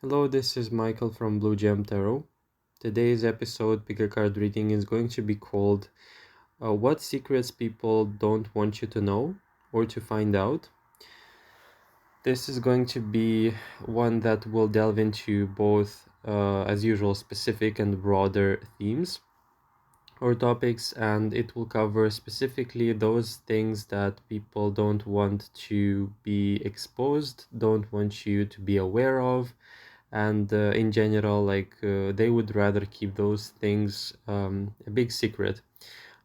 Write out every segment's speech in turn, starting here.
Hello, this is Michael from Blue Gem Tarot. Today's episode, pick a card reading, is going to be called What Secrets People Don't Want You to Know or to Find Out. This is going to be one that will delve into both, as usual, specific and broader themes or topics, and it will cover specifically those things that people don't want to be exposed, don't want you to be aware of, and in general, they would rather keep those things a big secret.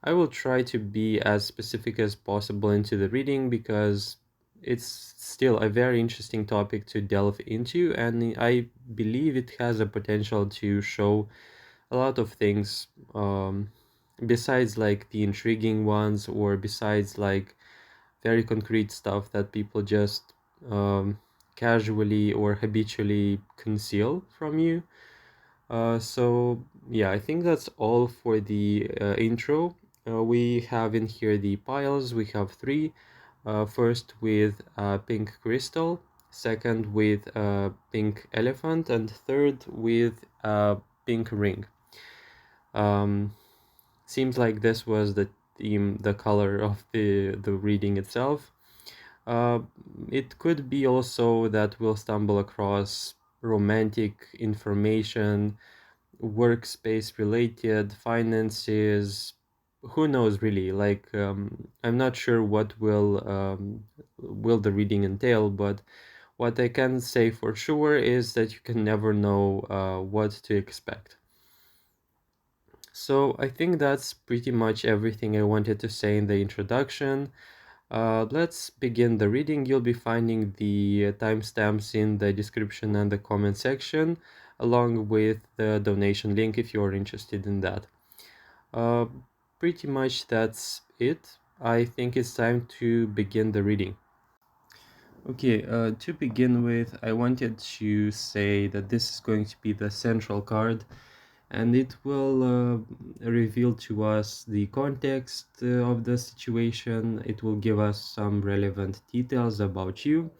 I will try to be as specific as possible into the reading because it's still a very interesting topic to delve into, and I believe it has a potential to show a lot of things, besides like the intriguing ones, or besides like very concrete stuff that people just casually or habitually conceal from you. So yeah, I think that's all for the intro. We have in here the piles. We have three. First with pink crystal, second with pink elephant, and third with pink ring. Um, Seems like this was the theme, the color of the reading itself. Uh, it could be also that we'll stumble across romantic information, workspace related, finances. Who knows really? I'm not sure what will the reading entail, but what I can say for sure is that you can never know what to expect. So I think that's pretty much everything I wanted to say in the introduction. Let's begin the reading. You'll be finding the timestamps in the description and the comment section, along with the donation link if you're interested in that. Uh, Pretty much that's it. I think it's time to begin the reading. Okay, to begin with, I wanted to say that this is going to be the central card, and it will reveal to us the context of the situation. It will give us some relevant details about you,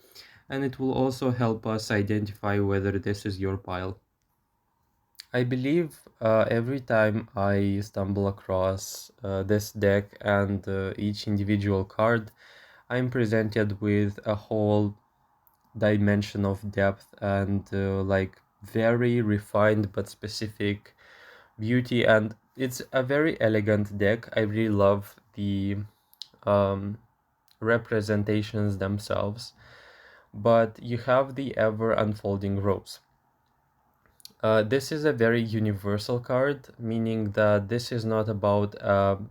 and it will also help us identify whether this is your pile. I believe every time I stumble across this deck and each individual card, I'm presented with a whole dimension of depth and very refined but specific beauty, and it's a very elegant deck. I really love the um, representations themselves, but you have the ever unfolding ropes. This is a very universal card, meaning that this is not about,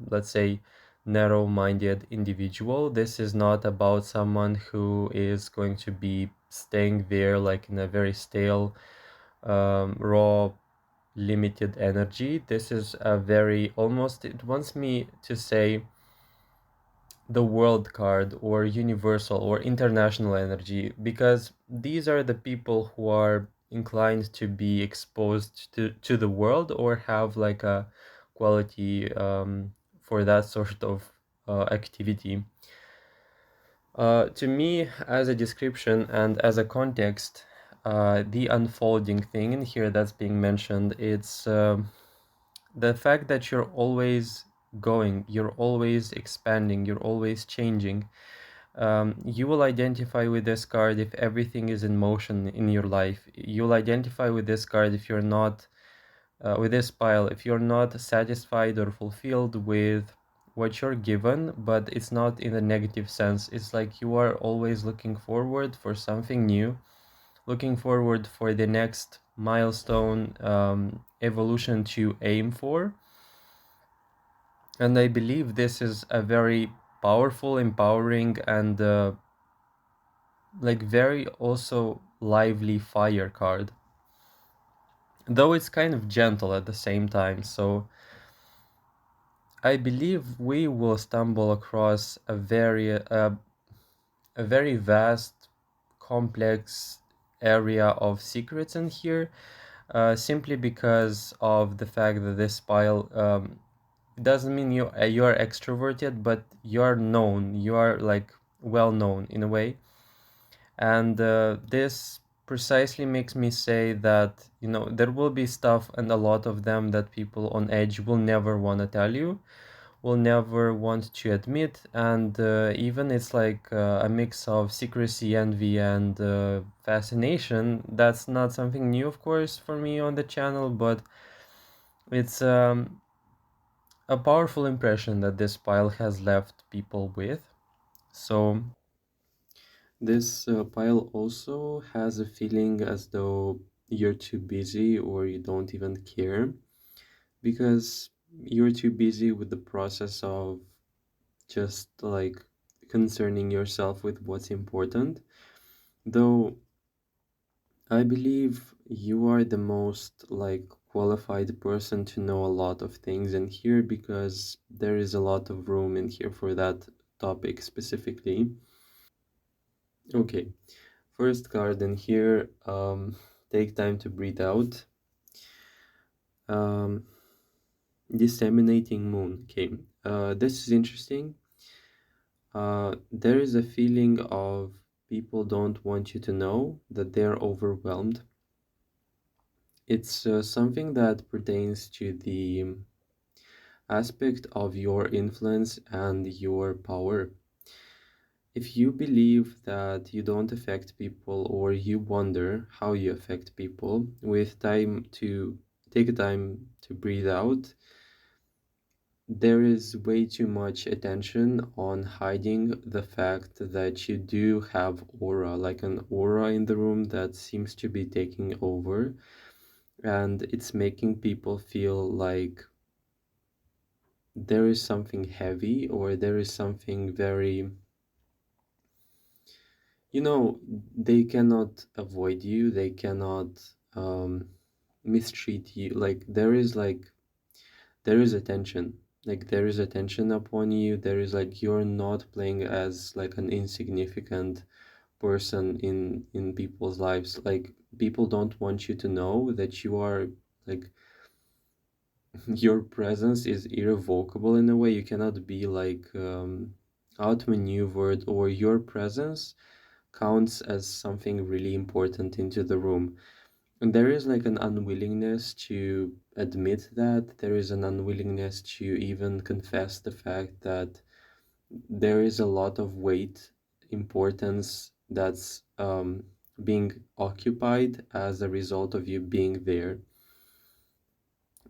let's say, narrow-minded individual. This is not about someone who is going to be staying there like in a very stale, raw, limited energy. This is a very almost, it wants me to say the world card or universal or international energy, because these are the people who are inclined to be exposed to the world or have like a quality for that sort of activity. To me, as a description and as a context, the unfolding thing in here that's being mentioned, it's the fact that you're always going, you're always expanding, you're always changing. You will identify with this card if everything is in motion in your life. You'll identify with this card if you're not, with this pile, if you're not satisfied or fulfilled with what you're given, but it's not in a negative sense. It's like you are always looking forward for something new, looking forward for the next milestone, evolution to aim for. And I believe this is a very powerful, empowering, and very also lively fire card. Though it's kind of gentle at the same time. So I believe we will stumble across a very vast, complex area of secrets in here, simply because of the fact that this pile doesn't mean you are extroverted, but you are known. You are like well known in a way, and this precisely makes me say that, there will be stuff, and a lot of them, that people on edge will never want to tell you, will never want to admit. And even it's like a mix of secrecy, envy, and fascination. That's not something new, of course, for me on the channel, but it's a powerful impression that this pile has left people with. So this pile also has a feeling as though you're too busy or you don't even care, because you're too busy with the process of just like concerning yourself with what's important. Though I believe you are the most like qualified person to know a lot of things in here, because there is a lot of room in here for that topic specifically. Okay, first card in here, take time to breathe out. Um, Disseminating moon. Okay, this is interesting. There is a feeling of people don't want you to know that they're overwhelmed. It's something that pertains to the aspect of your influence and your power. If you believe that you don't affect people, or you wonder how you affect people, with time to take time to breathe out, there is way too much attention on hiding the fact that you do have aura, like an aura in the room that seems to be taking over, and it's making people feel like there is something heavy, or there is something very, they cannot avoid you, they cannot mistreat you. Like there is attention, like there is attention upon you. There is like you're not playing as like an insignificant person in people's lives. Like people don't want you to know that you are like your presence is irrevocable in a way. You cannot be like outmaneuvered, or your presence counts as something really important into the room. And there is like an unwillingness to admit that. There is an unwillingness to even confess the fact that there is a lot of weight, importance that's being occupied as a result of you being there.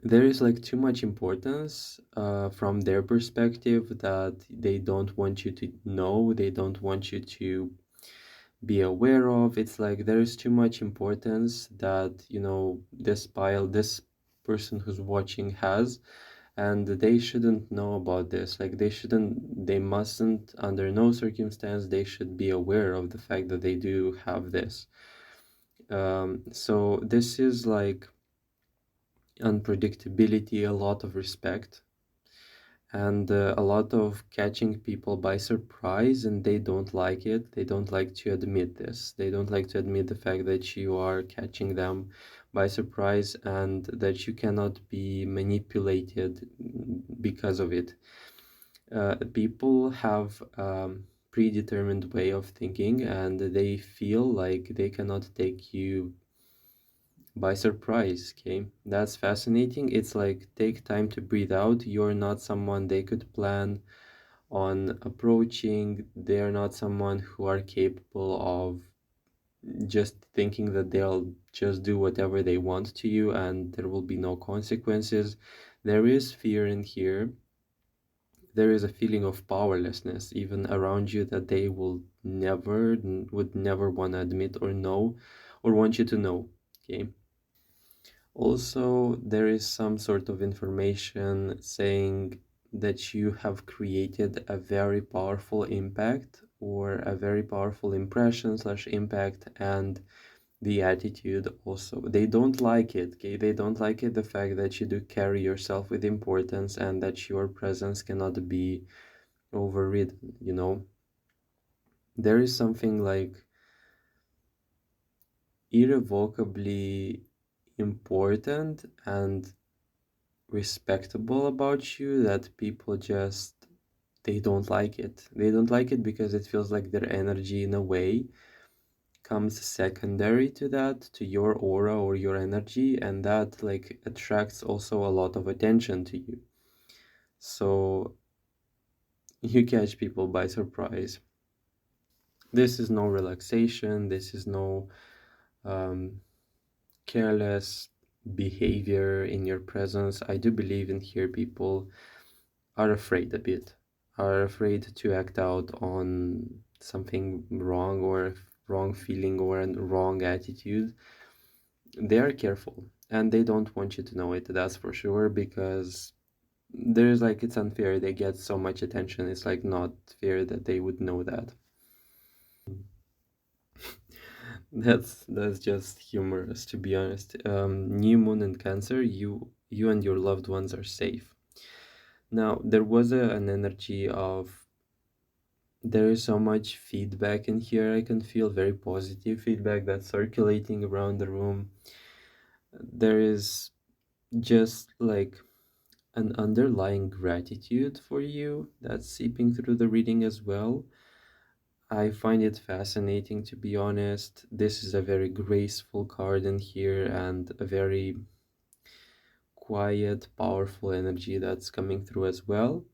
There is like too much importance from their perspective that they don't want you to know, they don't want you to be aware of. It's like there is too much importance that, this person who's watching has, and they shouldn't know about this. Like they mustn't, under no circumstance, they should be aware of the fact that they do have this. So this is like unpredictability, a lot of respect, and a lot of catching people by surprise, and they don't like it. They don't like to admit this. They don't like to admit the fact that you are catching them by surprise, and that you cannot be manipulated because of it. People have predetermined way of thinking, and they feel like they cannot take you by surprise. Okay, that's fascinating. It's like take time to breathe out. You're not someone they could plan on approaching. They're not someone who are capable of just thinking that they'll just do whatever they want to you and there will be no consequences. There is fear in here. There is a feeling of powerlessness even around you that they will would never want to admit or know, or want you to know. Okay. Also, there is some sort of information saying that you have created a very powerful impact, or a very powerful impression slash impact, and the attitude also. They don't like it, okay? They don't like it, the fact that you do carry yourself with importance and that your presence cannot be overridden, There is something like irrevocably important and respectable about you that people just they don't like it. They don't like it because it feels like their energy in a way comes secondary to that, to your aura or your energy, and that like attracts also a lot of attention to you. So you catch people by surprise. This is no relaxation, this is no um, careless behavior in your presence. I do believe in here people are afraid a bit, are afraid to act out on something wrong or wrong feeling or a wrong attitude. They are careful and they don't want you to know it, that's for sure, because there's like it's unfair they get so much attention. It's like not fair that they would know that. That's just humorous, to be honest. New moon in Cancer, you and your loved ones are safe. Now, there was an energy of there is so much feedback in here. I can feel very positive feedback that's circulating around the room. There is just like an underlying gratitude for you that's seeping through the reading as well. I find it fascinating, to be honest. This is a very graceful card in here and a very quiet, powerful energy that's coming through as well.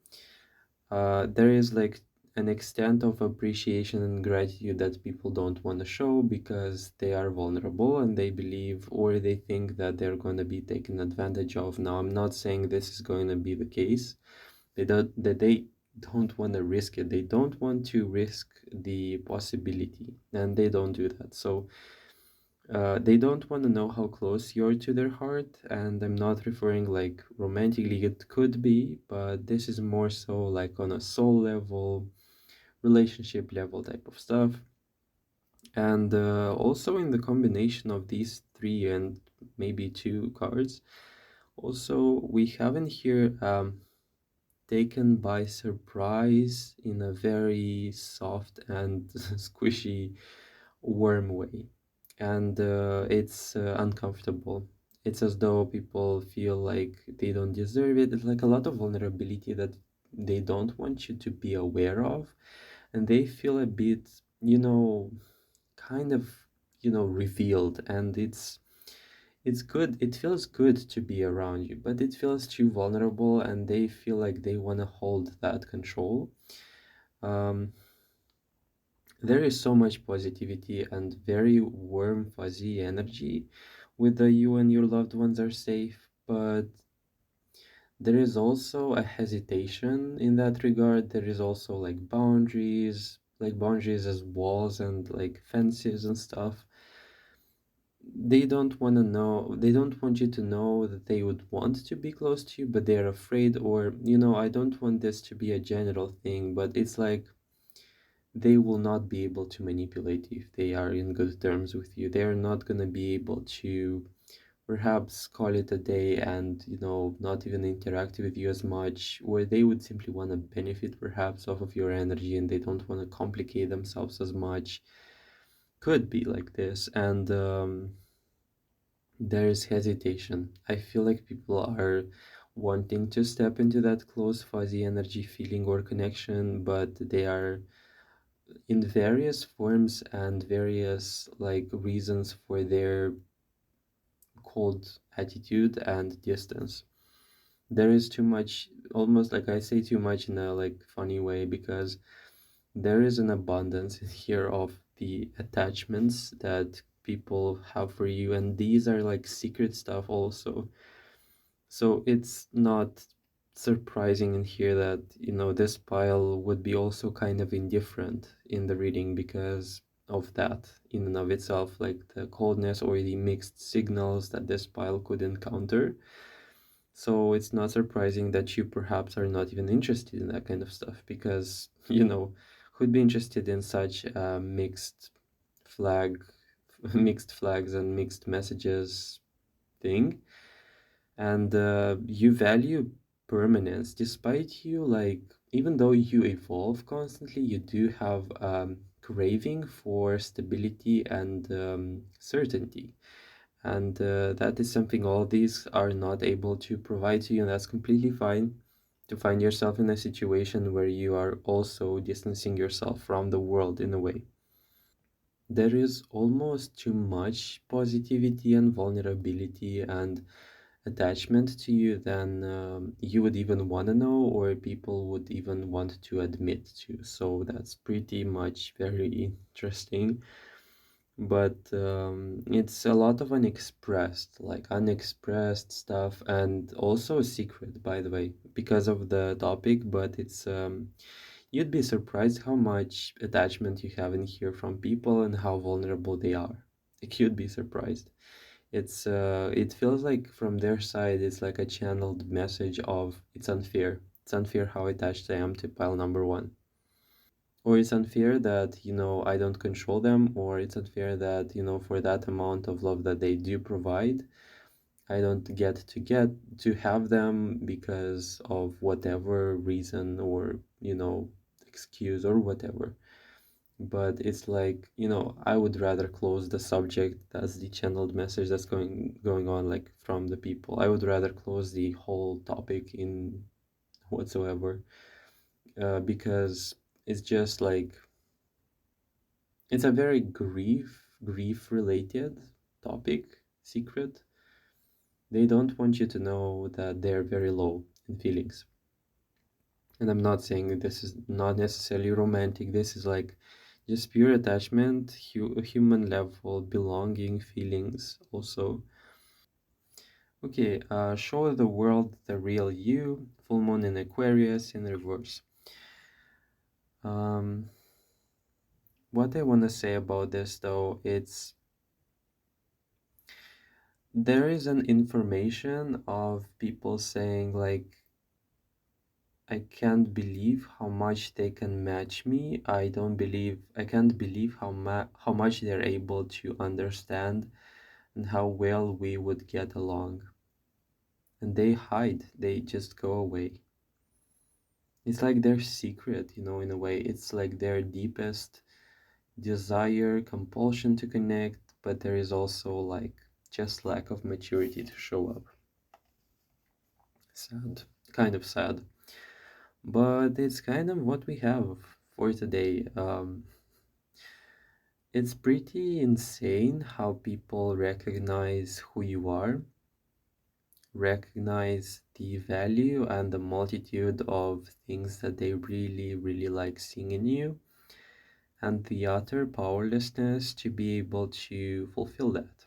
There is like an extent of appreciation and gratitude that people don't want to show because they are vulnerable and they believe or they think that they're going to be taken advantage of. Now, I'm not saying this is going to be the case. They don't want to risk it. They don't want to risk the possibility, and they don't do that. So they don't want to know how close you're to their heart, and I'm not referring like romantically, it could be, but this is more so like on a soul level, relationship level type of stuff. And also in the combination of these three and maybe two cards, also we have in here taken by surprise in a very soft and squishy, warm way. And it's uncomfortable. It's as though people feel like they don't deserve it. It's like a lot of vulnerability that they don't want you to be aware of. And they feel a bit, kind of, revealed. And it's good. It feels good to be around you, but it feels too vulnerable, and they feel like they want to hold that control. Um, there is so much positivity and very warm, fuzzy energy with the you and your loved ones are safe, but there is also a hesitation in that regard. There is also like boundaries as walls and like fences and stuff. They don't want you to know that they would want to be close to you, but they're afraid, or I don't want this to be a general thing, but it's like they will not be able to manipulate you if they are in good terms with you. They are not going to be able to perhaps call it a day and not even interact with you as much, or they would simply want to benefit perhaps off of your energy and they don't want to complicate themselves as much. Could be like this. And there's hesitation. I feel like people are wanting to step into that close, fuzzy energy feeling or connection, but they are in various forms and various like reasons for their cold attitude and distance. There is too much, almost like I say too much in a like funny way, because there is an abundance here of the attachments that people have for you, and these are like secret stuff also. So it's not surprising in here that, this pile would be also kind of indifferent in the reading because of that in and of itself, like the coldness or the mixed signals that this pile could encounter. So it's not surprising that you perhaps are not even interested in that kind of stuff because, who'd be interested in such a flag, mixed flags and mixed messages thing? And you value permanence despite you like even though you evolve constantly, you do have craving for stability and certainty, and that is something all these are not able to provide to you, and that's completely fine to find yourself in a situation where you are also distancing yourself from the world in a way. There is almost too much positivity and vulnerability and attachment to you than you would even want to know or people would even want to admit to. So that's pretty much very interesting. But it's a lot of unexpressed stuff, and also secret, by the way, because of the topic. But it's you'd be surprised how much attachment you have in here from people and how vulnerable they are. Like, you'd be surprised. It feels like from their side it's like a channeled message of it's unfair. It's unfair how attached I am to pile number one. Or it's unfair that, I don't control them, or it's unfair that, for that amount of love that they do provide, I don't get to have them because of whatever reason or, excuse or whatever. But it's like, I would rather close the subject. That's the channeled message that's going on, like, from the people. I would rather close the whole topic in whatsoever, because it's just like it's a very grief related topic, secret. They don't want you to know that they're very low in feelings. And I'm not saying this is not necessarily romantic. This is like just pure attachment, human level, belonging, feelings also. Okay, show the world the real you, full moon in Aquarius in reverse. Um, what I want to say about this though, it's there is an information of people saying like I can't believe how much they can match me. I can't believe how much they're able to understand and how well we would get along. And they hide, they just go away. It's like their secret, in a way. It's like their deepest desire, compulsion to connect, but there is also like just lack of maturity to show up. Sad, kind of sad. But it's kind of what we have for today. It's pretty insane how people recognize who you are, recognize the value and the multitude of things that they really, really like seeing in you, and the utter powerlessness to be able to fulfill that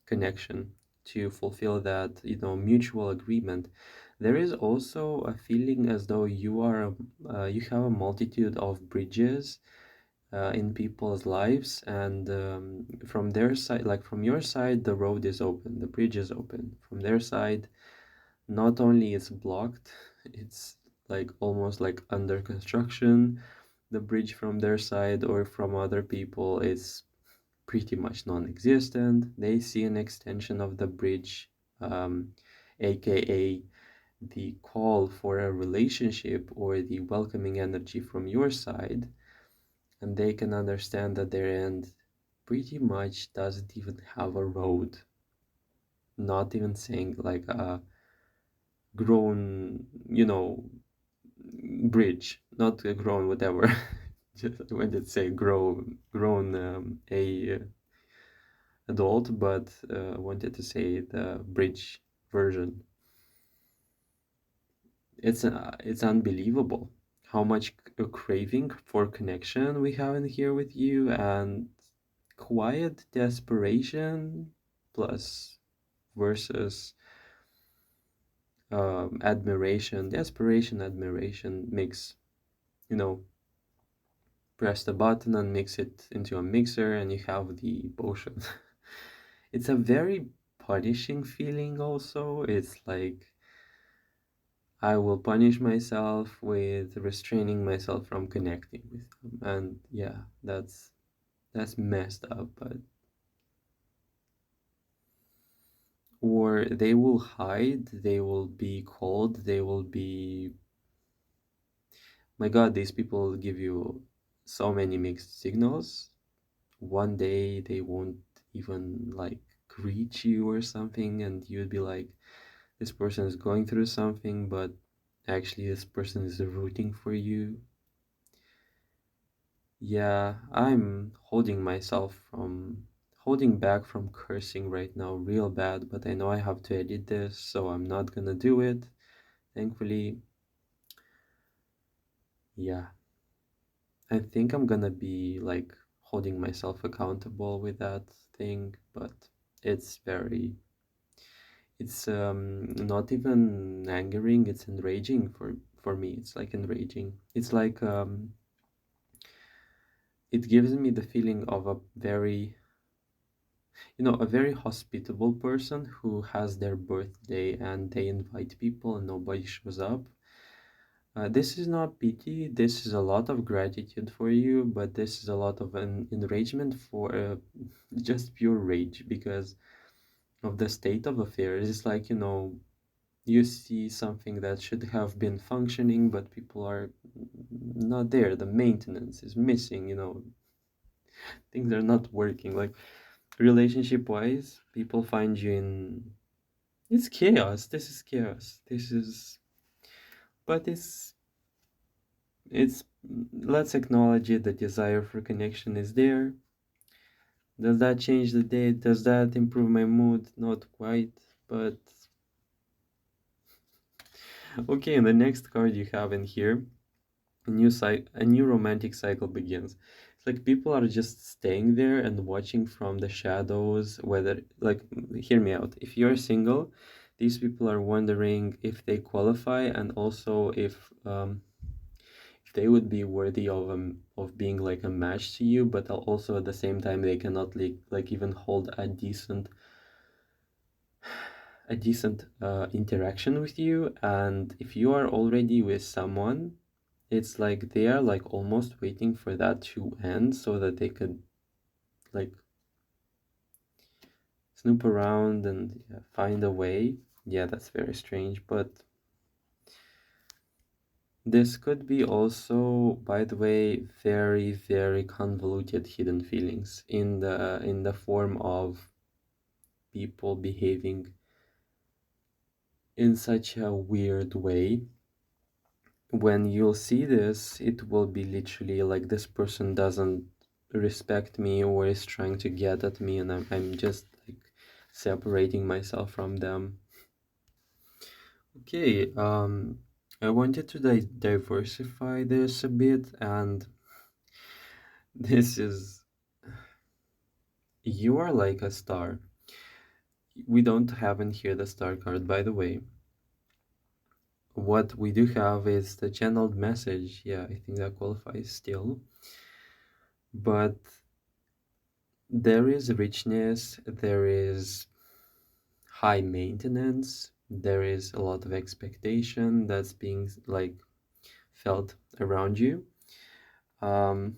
connection, to fulfill that, mutual agreement. There is also a feeling as though you have a multitude of bridges in people's lives, and from their side, like from your side, the road is open, the bridge is open. From their side, not only it's blocked, it's like almost like under construction. The bridge from their side or from other people is pretty much non-existent. They see an extension of the bridge, aka the call for a relationship or the welcoming energy from your side, and they can understand that their end pretty much doesn't even have a road. Not even saying like a grown, bridge, not a grown whatever. Just when did say grown a adult, but wanted to say the bridge version. It's unbelievable how much a craving for connection we have in here with you, and quiet desperation plus versus admiration, desperation, admiration mix, you know, press the button and mix it into a mixer and you have the potion. It's a very punishing feeling also. It's like I will punish myself with restraining myself from connecting with them. And yeah, that's messed up, but or they will hide, they will be cold, they will be, my god, these people give you so many mixed signals. One day they won't even like greet you or something, and you'd be like, this person is going through something, but actually this person is rooting for you. Yeah, I'm holding back from cursing right now real bad, but I know I have to edit this, so I'm not gonna do it. Thankfully, yeah, I think I'm gonna be like holding myself accountable with that thing, but it's very, it's not even angering, it's enraging for me. It's like enraging. It's like it gives me the feeling of a very, a very hospitable person who has their birthday and they invite people and nobody shows up. This is not pity, this is a lot of gratitude for you, but this is a lot of an enragement for just pure rage because of the state of affairs. It's like, you see something that should have been functioning, but people are not there. The maintenance is missing, things are not working. Like, relationship wise, people find you in. It's chaos. This is chaos. But it's, let's acknowledge it. The desire for connection is there. Does that change the day? Does that improve my mood? Not quite, but okay. And the next card you have in here, a new romantic cycle begins. It's like people are just staying there and watching from the shadows. Whether, like, hear me out. If you're single, these people are wondering if they qualify and also if they would be worthy of being like a match to you, but also at the same time they cannot like even hold a decent interaction with you. And if you are already with someone, it's like they are like almost waiting for that to end so that they could like snoop around and, yeah, find a way. Yeah, that's very strange, but this could be also, by the way, very, very convoluted hidden feelings in the form of people behaving in such a weird way. When you'll see this, it will be literally like this person doesn't respect me or is trying to get at me, and I'm just like separating myself from them. Okay, I wanted to diversify this a bit, and this is, you are like a star. We don't have in here the star card, by the way. What we do have is the channeled message. Yeah, I think that qualifies still. But there is richness, there is high maintenance, there is a lot of expectation that's being like felt around you. Um,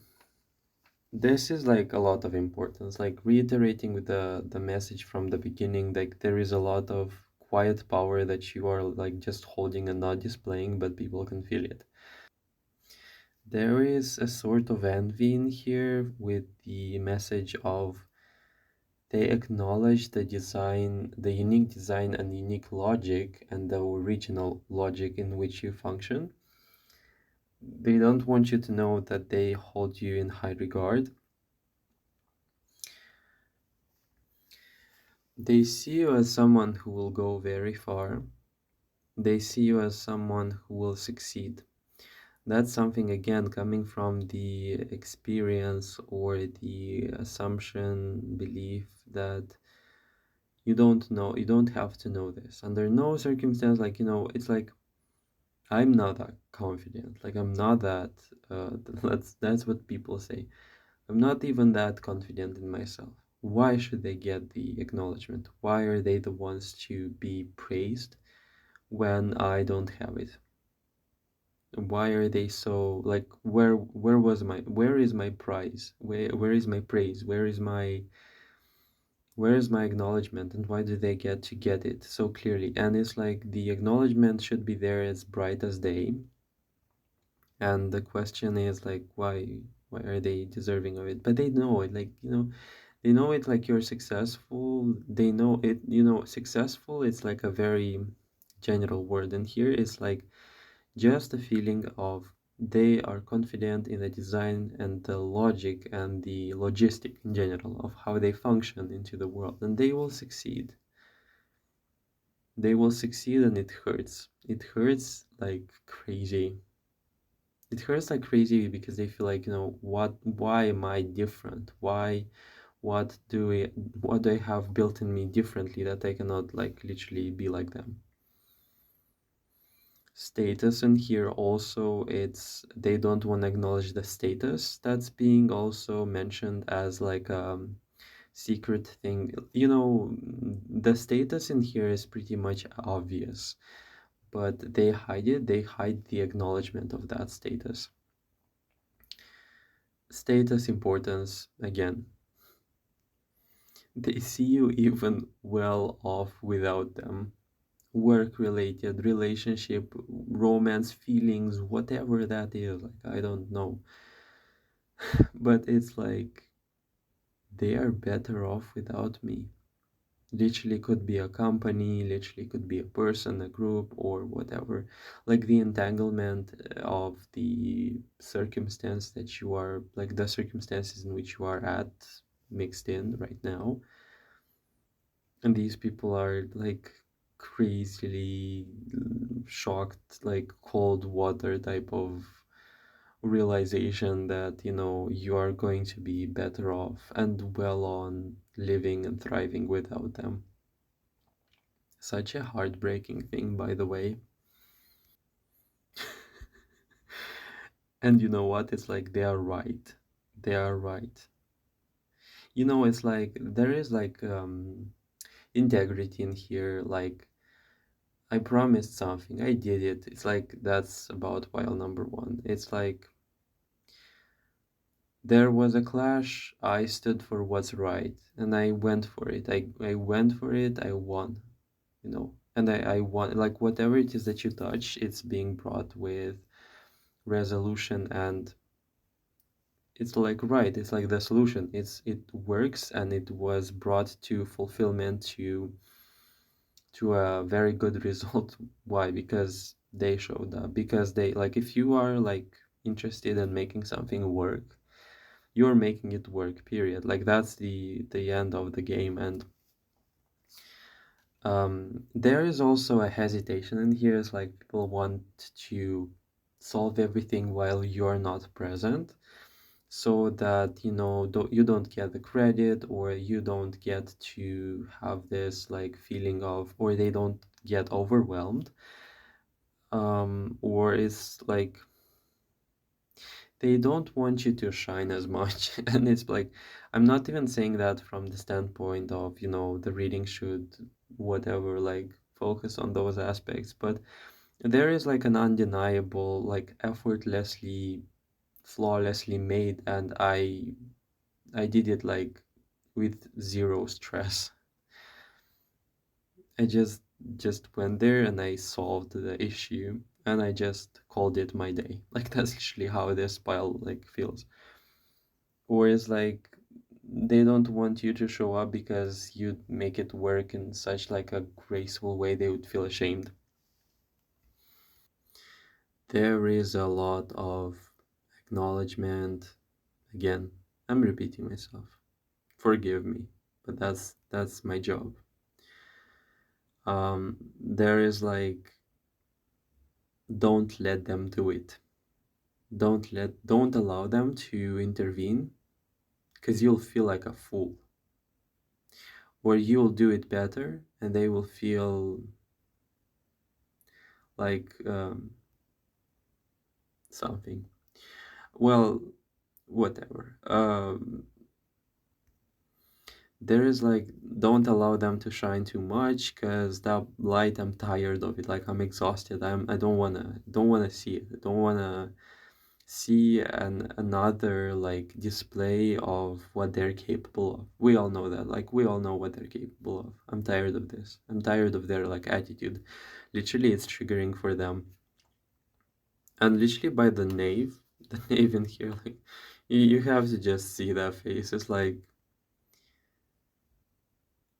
this is like a lot of importance, like reiterating with the message from the beginning, like there is a lot of quiet power that you are like just holding and not displaying, but people can feel it. There is a sort of envy in here with the message of they acknowledge the design, the unique design and unique logic and the original logic in which you function. They don't want you to know that they hold you in high regard. They see you as someone who will go very far. They see you as someone who will succeed. That's something, again, coming from the experience or the assumption, belief that you don't know, you don't have to know this. Under no circumstance, like, it's like I'm not that confident. Like I'm not that. That's what people say. I'm not even that confident in myself. Why should they get the acknowledgement? Why are they the ones to be praised when I don't have it? Why are they so like where is my prize? Where is my praise? Where is my acknowledgement, and why do they get to get it so clearly? And it's like the acknowledgement should be there as bright as day. And the question is like why are they deserving of it? But they know it, like, they know it, like you're successful. They know it, successful, it's like a very general word, and here it's like just a feeling of They are confident in the design and the logic and the logistic in general of how they function into the world, and they will succeed. They will succeed, and it hurts. It hurts like crazy. It hurts like crazy because they feel like, why am I different? What do I have built in me differently that I cannot like literally be like them? Status in here also, it's they don't want to acknowledge the status that's being also mentioned as like secret thing. The status in here is pretty much obvious, but they hide it. They hide the acknowledgement of that status. Status importance again. They see you even well off without them. Work related, relationship, romance, feelings, whatever that is. Like, I don't know. But it's like they are better off without me. Literally could be a company, literally could be a person, a group, or whatever. Like the entanglement of the circumstance that you are, like the circumstances in which you are at, mixed in right now. And these people are like crazily shocked, like cold water type of realization that you are going to be better off and well on living and thriving without them. Such a heartbreaking thing, by the way. And you know what? It's like they are right. They are right. It's like there is like integrity in here. Like, I promised something, I did it. It's like that's about pile number one. It's like there was a clash, I stood for what's right, and I went for it. I went for it, I won, And I won. Like, whatever it is that you touch, it's being brought with resolution, and it's like right, it's like the solution. It works, and it was brought to fulfillment, to a very good result. Why? Because they showed up. Because they, like, if you are like interested in making something work, you're making it work, period. Like, that's the end of the game. And there is also a hesitation in here. It's like people want to solve everything while you're not present, so that you don't get the credit, or you don't get to have this like feeling of, or they don't get overwhelmed, or it's like they don't want you to shine as much. And it's like, I'm not even saying that from the standpoint of the reading should whatever, like, focus on those aspects, but there is like an undeniable, like, effortlessly, flawlessly made, and I did it like with zero stress. I just went there and I solved the issue, and I just called it my day. Like, that's actually how this pile like feels. Or it's like they don't want you to show up because you make it work in such like a graceful way they would feel ashamed. There is a lot of acknowledgement. Again, I'm repeating myself. Forgive me, but that's my job. There is like, don't let them do it. Don't allow them to intervene, because you'll feel like a fool. Or you'll do it better and they will feel like something. Well, whatever. There is like, don't allow them to shine too much, because that light, I'm tired of it. Like, I'm exhausted. I don't wanna see it. I don't wanna see another like display of what they're capable of. We all know that. Like, we all know what they're capable of. I'm tired of this. I'm tired of their like attitude. Literally, it's triggering for them. And literally by the knave, the knave in here, like, you have to just see that face. It's like,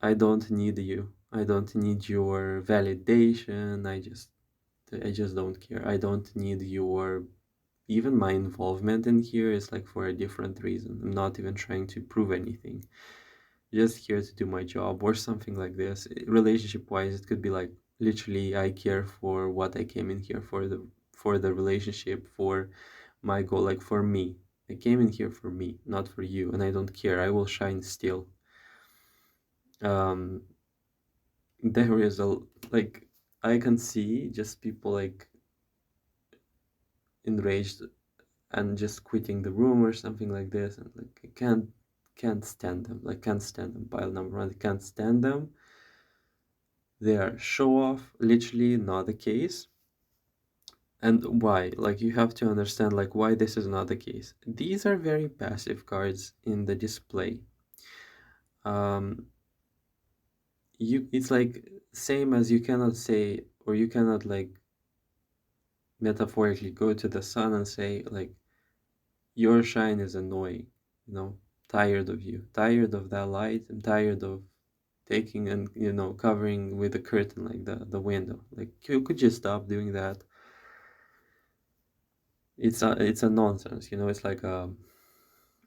I don't need you. I don't need your validation. I just don't care. I don't need your even my involvement in here is like for a different reason. I'm not even trying to prove anything. Just here to do my job or something like this. Relationship wise, it could be like literally I care for what I came in here for the relationship, for my goal, like for me. I came in here for me, not for you, and I don't care. I will shine still. Um, there is a like I can see just people like enraged and just quitting the room or something like this, and like I can't stand them. Like can't stand them. Pile number one, I can't stand them. They are show off, literally not the case. And why? Like you have to understand like why this is not the case. These are very passive cards in the display. Um, it's like same as you cannot say or you cannot like metaphorically go to the sun and say like your shine is annoying, you know, tired of you, tired of that light, I'm tired of taking and covering with a curtain like the window. Like you could just stop doing that. It's a nonsense, it's like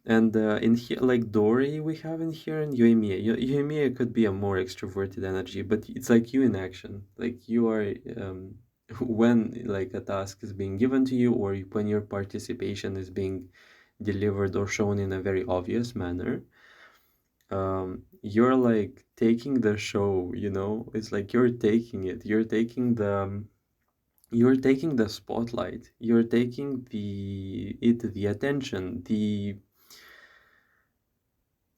and in here, like Dory, we have in here, and Yoimiya. Yoimiya could be a more extroverted energy, but it's like you in action. Like you are, when like a task is being given to you, or when your participation is being delivered or shown in a very obvious manner, you're like taking the show. It's like you're taking it. You're taking the spotlight. You're taking the attention,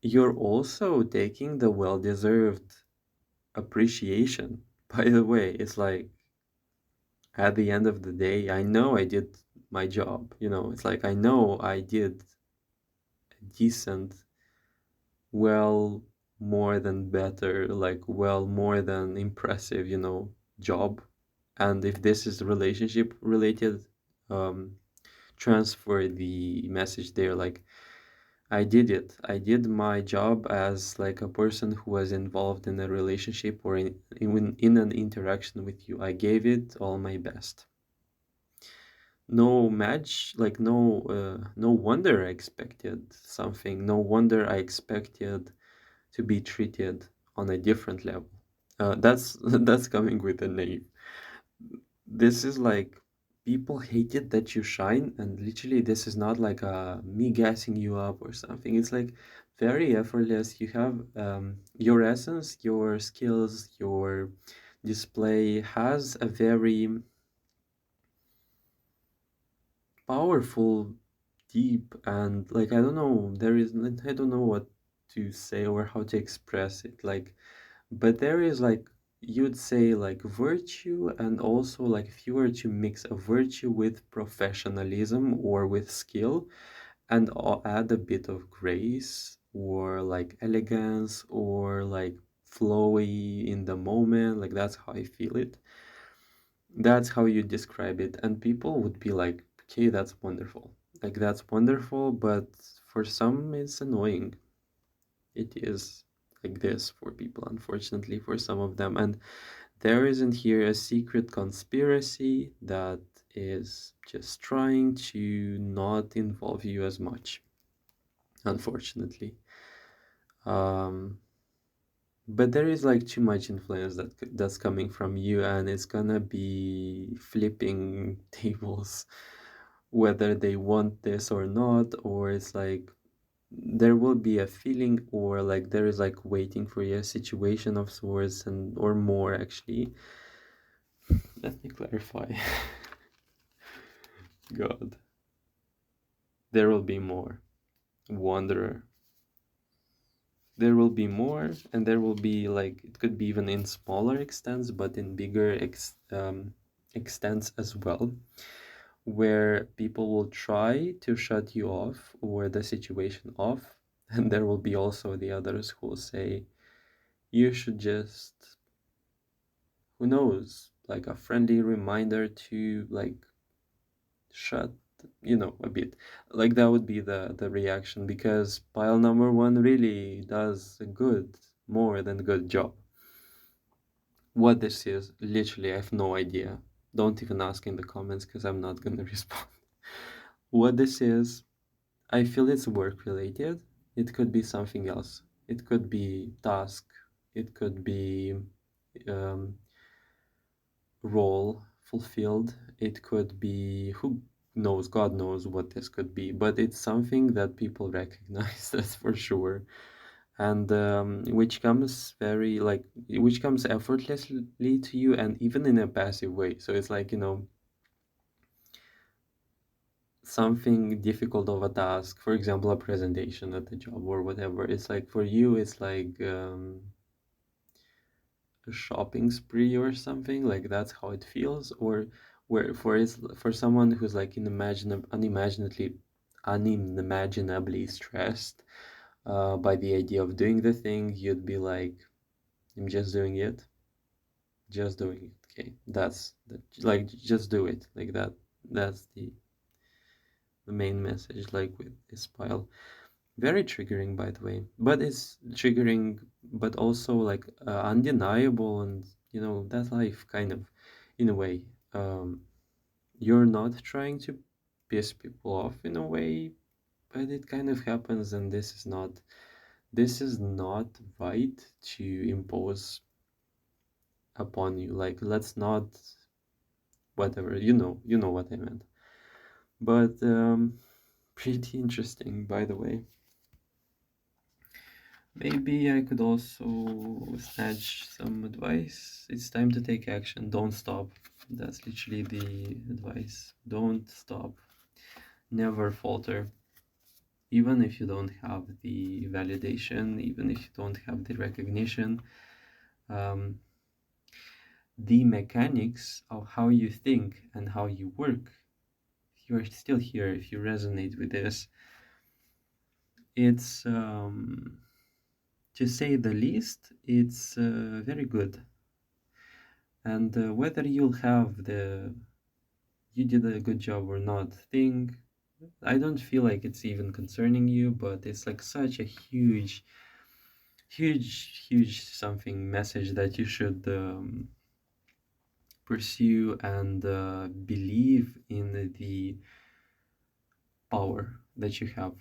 you're also taking the well-deserved appreciation. By the way, it's like at the end of the day, I know I did my job. It's like I know I did a decent, well, more than better, like well, more than impressive, job. And if this is relationship related, um, transfer the message there, like I did it. I did my job as like a person who was involved in a relationship or in an interaction with you. I gave it all my best. No match, like no wonder I expected something. No wonder I expected to be treated on a different level. That's that's coming with a name. This is like people hate it that you shine, and literally this is not like me gassing you up or something. It's like very effortless. You have your essence, your skills, your display has a very powerful, deep, and like I don't know what to say or how to express it. Like, but there is like you'd say like virtue, and also like if you were to mix a virtue with professionalism or with skill and add a bit of grace or like elegance or like flowy in the moment, like that's how I feel it. That's how you describe it, and people would be like, okay, that's wonderful. Like that's wonderful, but for some it's annoying. It is like this for people, unfortunately, for some of them. And there isn't here a secret conspiracy that is just trying to not involve you as much, unfortunately. Um, but there is like too much influence that's coming from you, and it's gonna be flipping tables, whether they want this or not, or it's like there will be a feeling, or like there is like waiting for you a situation of sorts, and or more actually. Let me clarify. God, there will be more. Wanderer. There will be more, and there will be like it could be even in smaller extents, but in bigger extents as well, where people will try to shut you off or the situation off, and there will be also the others who will say you should just, who knows, like a friendly reminder to like shut, a bit. Like that would be the reaction, because pile number one really does a good, more than good job. What this is, literally, I have no idea. Don't even ask in the comments because I'm not gonna respond. what this is, I feel it's work related. It could be something else. It could be task. It could be um, role fulfilled. It could be, who knows, God knows what this could be, but it's something that people recognize, that's for sure. And which comes very like, which comes effortlessly to you, and even in a passive way. So it's like, something difficult of a task, for example, a presentation at the job or whatever. It's like for you, it's like a shopping spree or something, like that's how it feels. Or where for someone who's like unimaginably stressed by the idea of doing the thing, you'd be like, I'm just doing it, just doing it. Okay, that's like, just do it like that. That's the main message, like with this pile. Very triggering, by the way, but it's triggering, but also like undeniable. And that's life, kind of, in a way. um you're not trying to piss people off in a way, but it kind of happens. And this is not right to impose upon you. Like, let's not, whatever, you know what I meant. But pretty interesting, by the way. Maybe I could also snatch some advice. It's time to take action. Don't stop. That's literally the advice. Don't stop. Never falter. Even if you don't have the validation, even if you don't have the recognition, um, the mechanics of how you think and how you work, if you're still here, if you resonate with this, it's, to say the least, it's very good. And whether you'll have the you did a good job or not thing, I don't feel like it's even concerning you, but it's like such a huge, huge, huge something message that you should pursue and believe in the power that you have.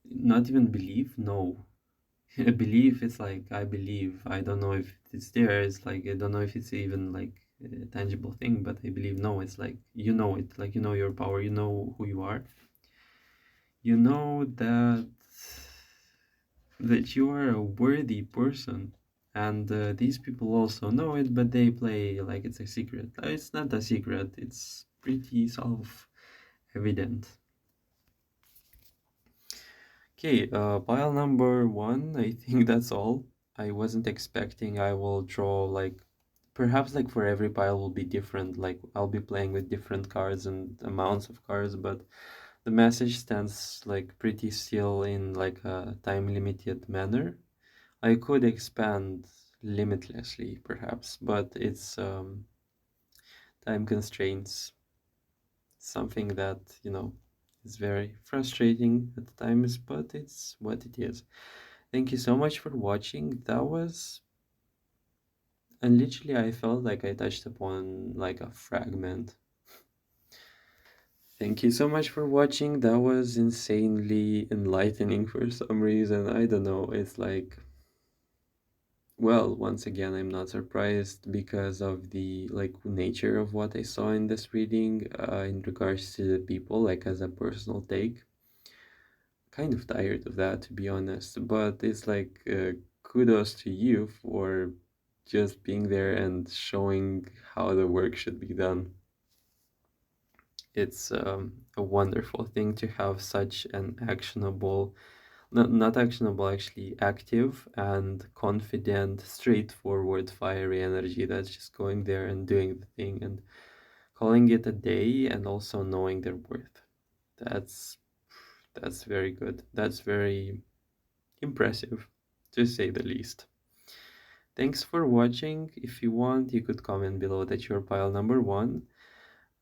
Not even believe, no. Believe, it's like, I believe. I don't know if it's there. It's like, I don't know if it's even like a tangible thing, but I believe. No, it's like, you know it. Like, you know your power. You know who you are. You know that you are a worthy person. And these people also know it, but they play like it's a secret. It's not a secret. It's pretty self-evident. Okay, pile number one, I think that's all. I wasn't expecting I will draw like, perhaps like for every pile will be different, like I'll be playing with different cards and amounts of cards, but the message stands like pretty still in like a time limited manner. I could expand limitlessly perhaps, but it's time constraints, something that, is very frustrating at times, but it's what it is. Thank you so much for watching. That was, and literally I felt like I touched upon like a fragment. Thank you so much for watching. That was insanely enlightening for some reason. I don't know. It's like, well, once again, I'm not surprised because of the like nature of what I saw in this reading in regards to the people, like as a personal take. Kind of tired of that, to be honest, but it's like kudos to you for just being there and showing how the work should be done. It's a wonderful thing to have such an actionable, not actionable, actually active and confident, straightforward, fiery energy that's just going there and doing the thing and calling it a day, and also knowing their worth. That's that's very good. That's very impressive, to say the least. Thanks for watching. If you want, you could comment below that you're pile number one.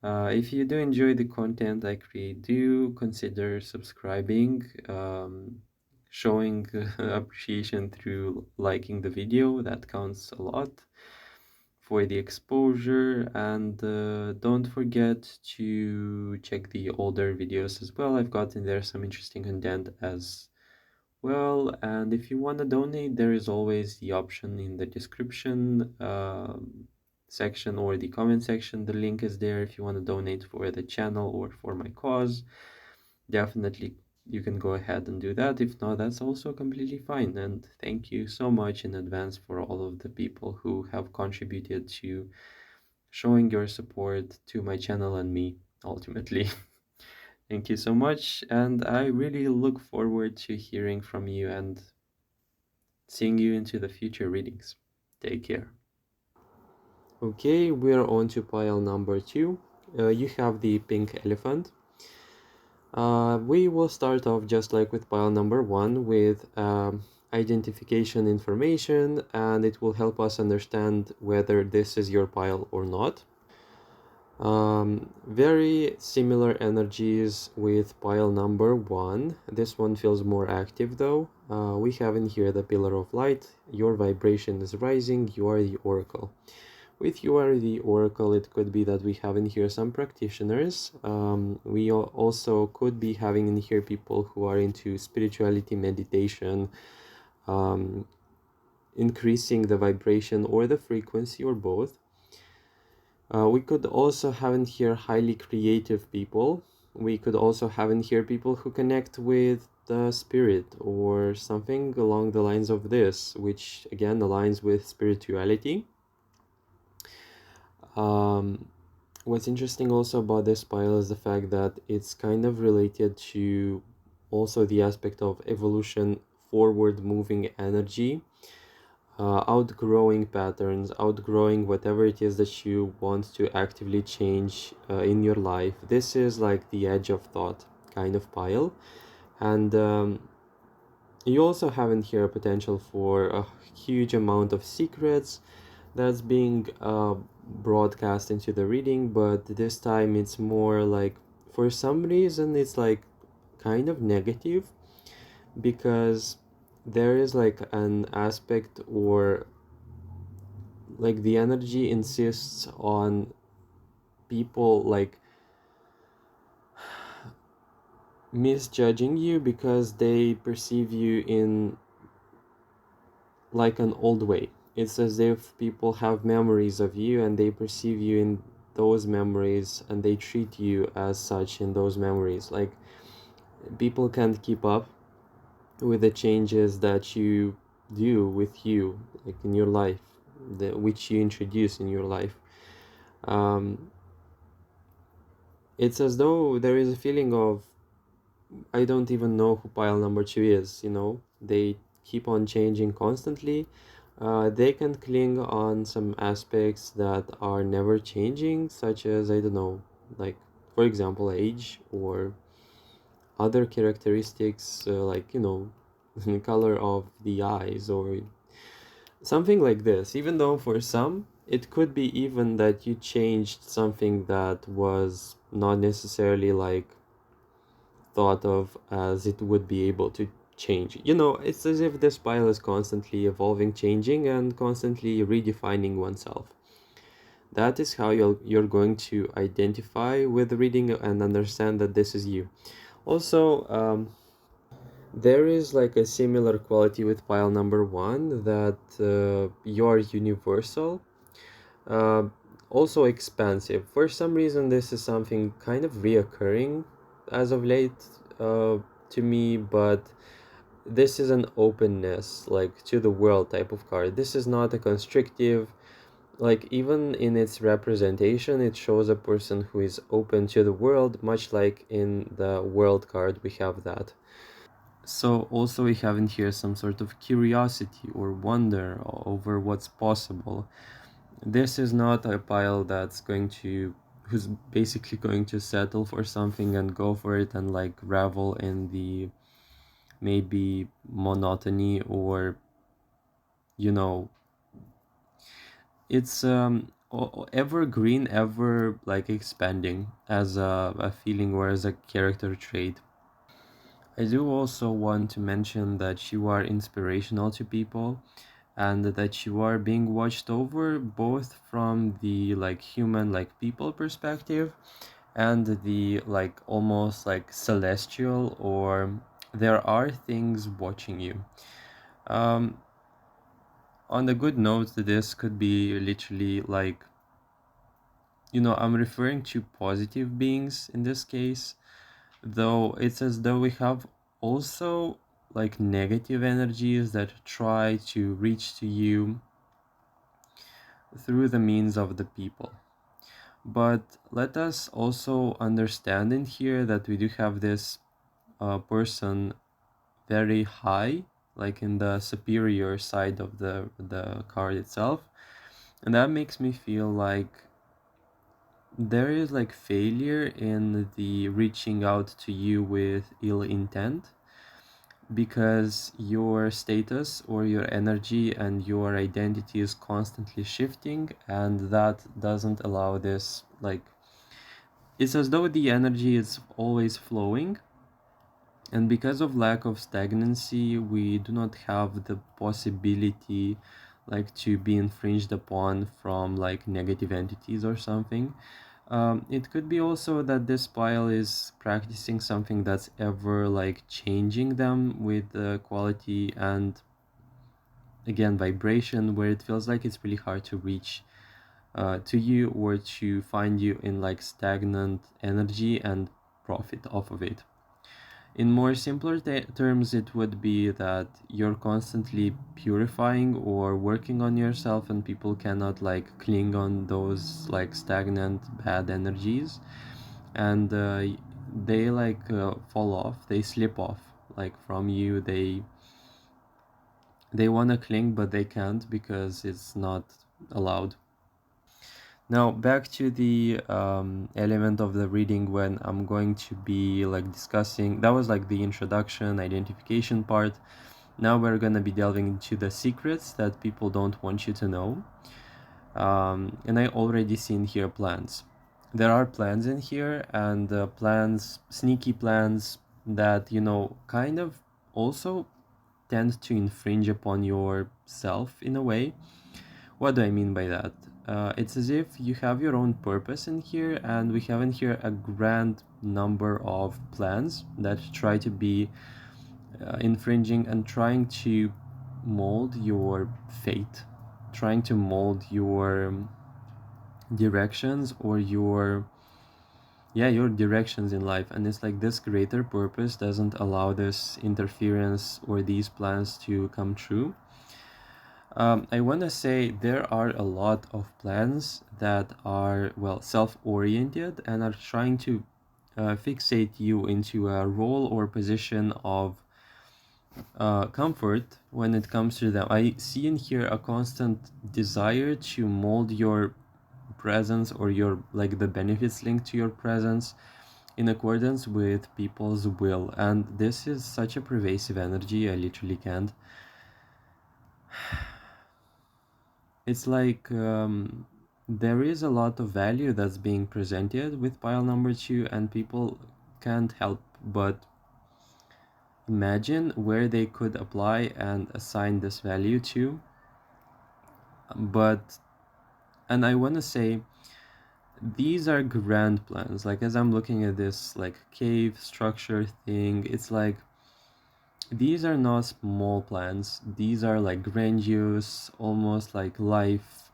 If you do enjoy the content I create, do consider subscribing, showing appreciation through liking the video. That counts a lot for the exposure, and don't forget to check the older videos as well. I've got in there some interesting content as well. And if you want to donate, there is always the option in the description section or the comment section. The link is there if you want to donate for the channel or for my cause. Definitely you can go ahead and do that. If not, that's also completely fine. And thank you so much in advance for all of the people who have contributed to showing your support to my channel and me ultimately. Thank you so much, and I really look forward to hearing from you and seeing you into the future readings. Take care. Okay, we're on to pile number 2. You have the pink elephant. We will start off just like with pile number 1 with identification information, and it will help us understand whether this is your pile or not. Very similar energies with pile number 1. This one feels more active though. We have in here the pillar of light. Your vibration is rising. You are the oracle. With you are the oracle, it could be that we have in here some practitioners. We also could be having in here people who are into spirituality, meditation, increasing the vibration or the frequency or both. We could also have in here highly creative people. We could also have in here people who connect with the spirit or something along the lines of this, which again aligns with spirituality. What's interesting also about this pile is the fact that it's kind of related to also the aspect of evolution, forward moving energy, outgrowing patterns, outgrowing whatever it is that you want to actively change in your life. This is like the edge of thought kind of pile. And you also have in here a potential for a huge amount of secrets that's being broadcast into the reading, but this time it's more like, for some reason it's like kind of negative, because there is like an aspect, or like the energy insists on people like misjudging you because they perceive you in like an old way. It's as if people have memories of you and they perceive you in those memories and they treat you as such in those memories. Like people can't keep up with the changes that you do with you, like in your life, which you introduce in your life. Um, it's as though there is a feeling of, I don't even know who pile number 2 is, you know? They keep on changing constantly. They can cling on some aspects that are never changing, such as, I don't know, like, for example, age or other characteristics, like, you know, color of the eyes or something like this. Even though for some, it could be even that you changed something that was not necessarily like thought of as it would be able to change. You know, it's as if this pile is constantly evolving, changing, and constantly redefining oneself. That is how you're going to identify with reading and understand that this is you. Also, there is like a similar quality with pile number 1, that you're universal, uh, also expansive. For some reason, this is something kind of reoccurring as of late to me, but this is an openness, like to the world type of card. This is not a constrictive, like even in its representation, it shows a person who is open to the world, much like in the world card we have that. So also we have in here some sort of curiosity or wonder over what's possible. This is not a pile that's going to, who's basically going to settle for something and go for it and like revel in the maybe monotony, or you know, it's evergreen, ever like expanding as a feeling or as a character trait. I do also want to mention that you are inspirational to people, and that you are being watched over both from the like human like people perspective and the like almost like celestial, or there are things watching you. um on the good note, this could be literally like, I'm referring to positive beings in this case, though it's as though we have also like negative energies that try to reach to you through the means of the people. But let us also understand in here that we do have this person very high, like in the superior side of the card itself, and that makes me feel like there is like failure in the reaching out to you with ill intent, because your status or your energy and your identity is constantly shifting, and that doesn't allow this, like, it's as though the energy is always flowing, and because of lack of stagnancy we do not have the possibility like to be infringed upon from like negative entities or something. It could be also that this pile is practicing something that's ever like changing them with the quality and again vibration, where it feels like it's really hard to reach to you or to find you in like stagnant energy and profit off of it. In more simpler terms, it would be that you're constantly purifying or working on yourself, and people cannot like cling on those like stagnant bad energies, and they like fall off, they slip off like from you. They want to cling, but they can't because it's not allowed. Now back to the element of the reading when I'm going to be like discussing, that was like the introduction, identification part. Now we're gonna be delving into the secrets that people don't want you to know. And I already seen here plans. There are plans in here, and plans, sneaky plans that, kind of also tend to infringe upon yourself in a way. What do I mean by that? It's as if you have your own purpose in here, and we have in here a grand number of plans that try to be infringing and trying to mold your fate, trying to mold your directions or your directions in life. And it's like this greater purpose doesn't allow this interference or these plans to come true. I want to say there are a lot of plans that are, well, self-oriented and are trying to fixate you into a role or position of comfort when it comes to them. I see in here a constant desire to mold your presence or your like the benefits linked to your presence in accordance with people's will, and this is such a pervasive energy. I literally can't. It's like there is a lot of value that's being presented with pile number 2, and people can't help but imagine where they could apply and assign this value to. But, and I want to say, these are grand plans. Like, as I'm looking at this like cave structure thing, it's like these are not small plans. These are like grandiose, almost like life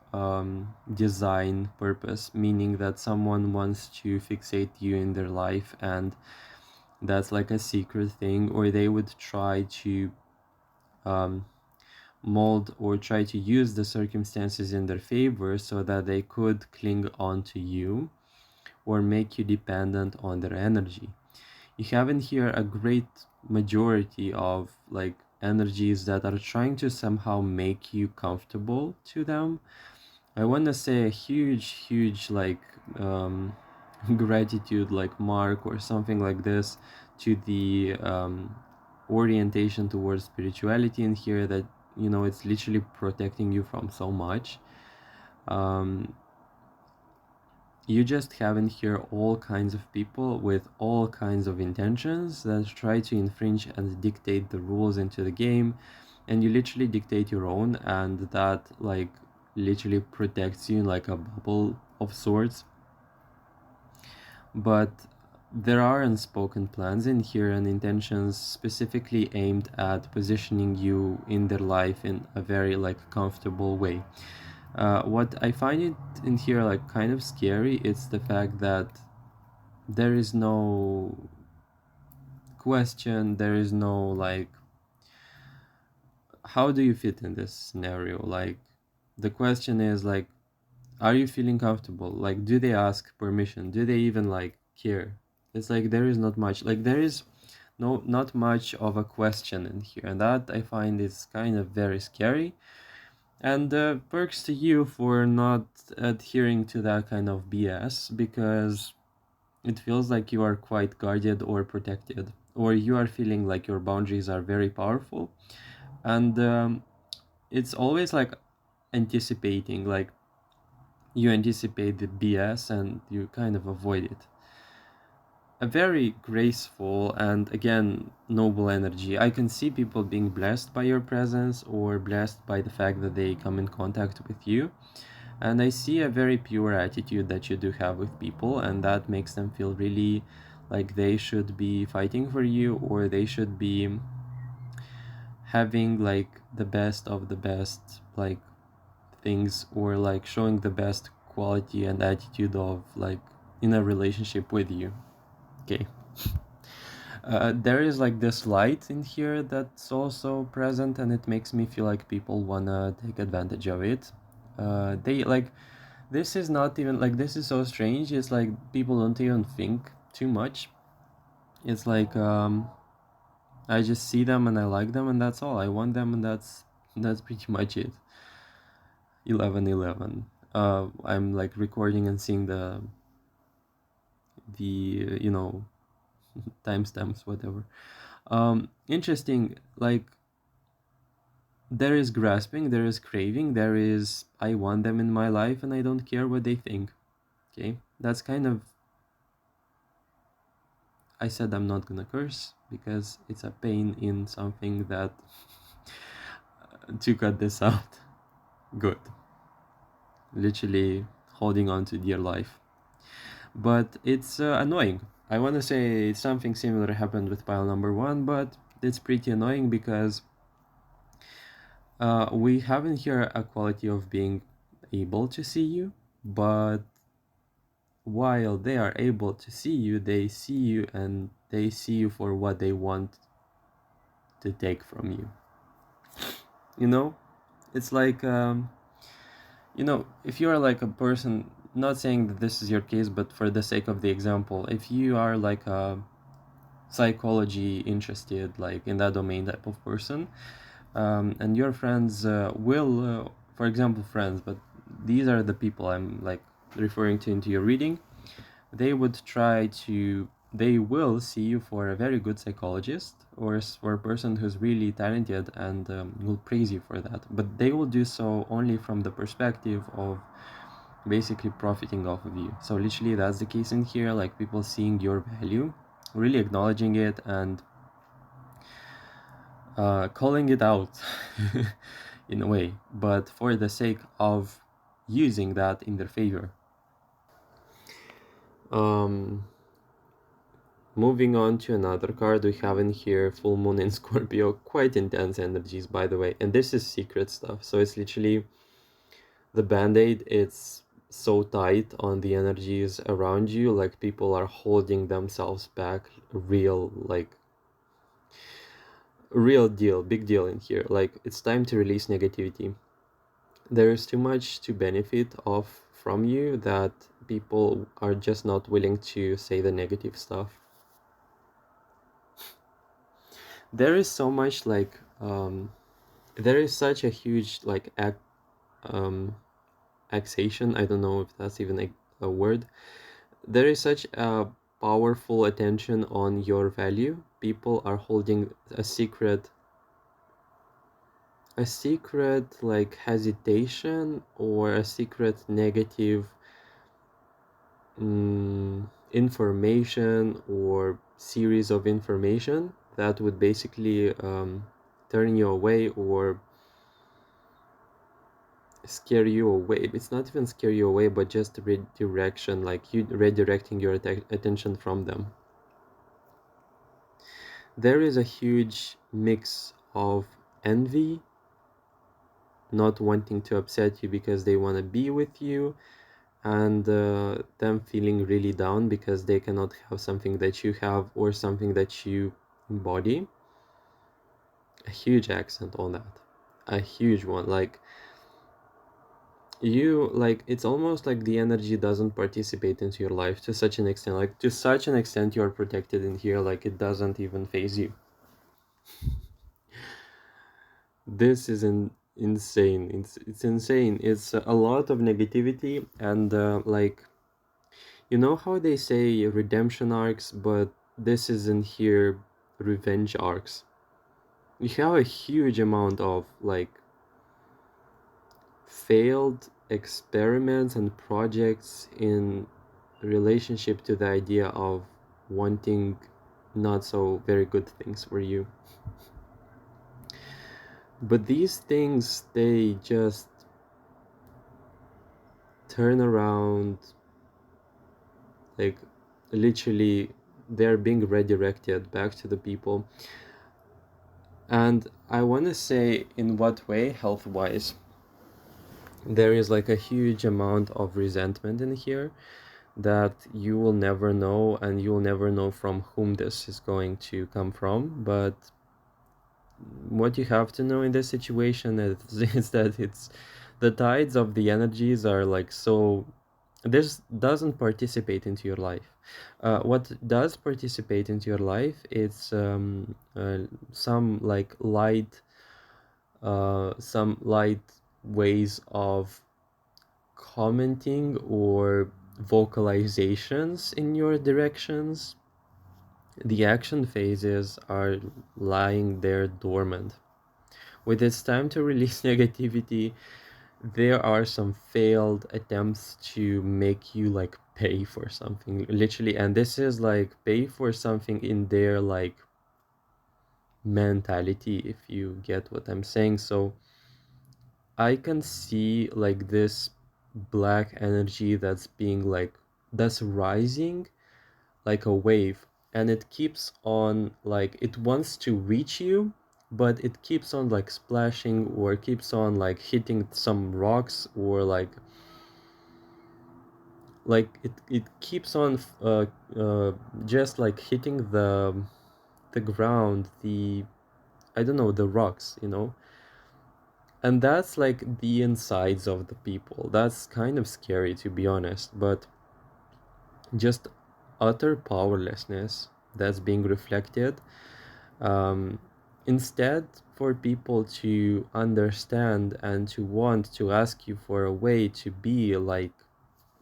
design purpose, meaning that someone wants to fixate you in their life, and that's like a secret thing, or they would try to um, mold or try to use the circumstances in their favor so that they could cling on to you or make you dependent on their energy. You have in here a great majority of like energies that are trying to somehow make you comfortable to them. I want to say a huge like gratitude like mark or something like this to the orientation towards spirituality in here, that it's literally protecting you from so much. um, you just have in here all kinds of people with all kinds of intentions that try to infringe and dictate the rules into the game, and you literally dictate your own, and that like literally protects you like a bubble of sorts. But there are unspoken plans in here and intentions specifically aimed at positioning you in their life in a very like comfortable way. What I find it in here like kind of scary, it's the fact that there is no question, there is no like, how do you fit in this scenario? Like, the question is like, are you feeling comfortable? Like, do they ask permission? Do they even like care? It's like there is not much, like there is not much of a question in here, and that I find is kind of very scary. And perks to you for not adhering to that kind of BS, because it feels like you are quite guarded or protected, or you are feeling like your boundaries are very powerful. And it's always like anticipating, like you anticipate the BS and you kind of avoid it. A very graceful and again noble energy. I can see people being blessed by your presence or blessed by the fact that they come in contact with you. And I see a very pure attitude that you do have with people, and that makes them feel really like they should be fighting for you, or they should be having like the best of the best like things, or like showing the best quality and attitude of like in a relationship with you. Okay. There is like this light in here that's also present, and it makes me feel like people wanna take advantage of it. They like, this is not even like, this is so strange. It's like people don't even think too much. It's like I just see them and I like them and that's all. I want them and that's pretty much it. 11:11. I'm like recording and seeing the timestamps, whatever. Interesting. Like, there is grasping, there is craving, there is I want them in my life and I don't care what they think. Okay, that's kind of, I said I'm not gonna curse because it's a pain in something that to cut this out. Good. Literally holding on to dear life. But it's annoying. I want to say something similar happened with pile number one, but it's pretty annoying because we have in here a quality of being able to see you, but while they are able to see you, they see you and they see you for what they want to take from you. You know, it's like, if you are like a person, not saying that this is your case, but for the sake of the example, if you are like a psychology interested, like in that domain type of person, and your friends will, for example, friends, but these are the people I'm like referring to into your reading, they would try to, they will see you for a very good psychologist or for a person who's really talented and will praise you for that, but they will do so only from the perspective of basically profiting off of you. So literally that's the case in here, like people seeing your value, really acknowledging it and calling it out in a way, but for the sake of using that in their favor. Moving on to another card we have in here, Full Moon in Scorpio. Quite intense energies, by the way, and this is secret stuff, so it's literally the band-aid. It's so tight on the energies around you, like people are holding themselves back, real like real deal, big deal in here. Like, it's time to release negativity. There is too much to benefit off from you that people are just not willing to say the negative stuff. There is so much like there is such a huge like axation, I don't know if that's even a word. There is such a powerful attention on your value. People are holding a secret like hesitation or a secret negative information or series of information that would basically turn you away or scare you away. It's not even scare you away, but just redirection, like you redirecting your attention from them. There is a huge mix of envy, not wanting to upset you because they want to be with you, and them feeling really down because they cannot have something that you have or something that you embody. A huge accent on that. A huge one. Like, you, like, it's almost like the energy doesn't participate into your life to such an extent. Like, to such an extent, you're protected in here, like, it doesn't even phase you. This is insane. It's insane. It's a lot of negativity and like, you know how they say redemption arcs, but this is in here revenge arcs. You have a huge amount of like failed experiments and projects in relationship to the idea of wanting not so very good things for you. But these things, they just turn around, like literally they're being redirected back to the people. And I want to say in what way, health wise, there is like a huge amount of resentment in here that you will never know, and you will never know from whom this is going to come from. But what you have to know in this situation is that it's the tides of the energies are like so, this doesn't participate into your life. What does participate into your life, it's some like light, some light ways of commenting or vocalizations in your directions. The action phases are lying there dormant. When it's time to release negativity, there are some failed attempts to make you like pay for something, literally. And this is like pay for something in their like mentality, if you get what I'm saying. So I can see like this black energy that's being like, that's rising like a wave, and it keeps on like, it wants to reach you, but it keeps on like splashing or keeps on like hitting some rocks, or like it keeps on just like hitting the ground, the, I don't know, the rocks, you know. And that's like the insides of the people. That's kind of scary, to be honest, but just utter powerlessness that's being reflected. um, Instead, for people to understand and to want to ask you for a way to be like,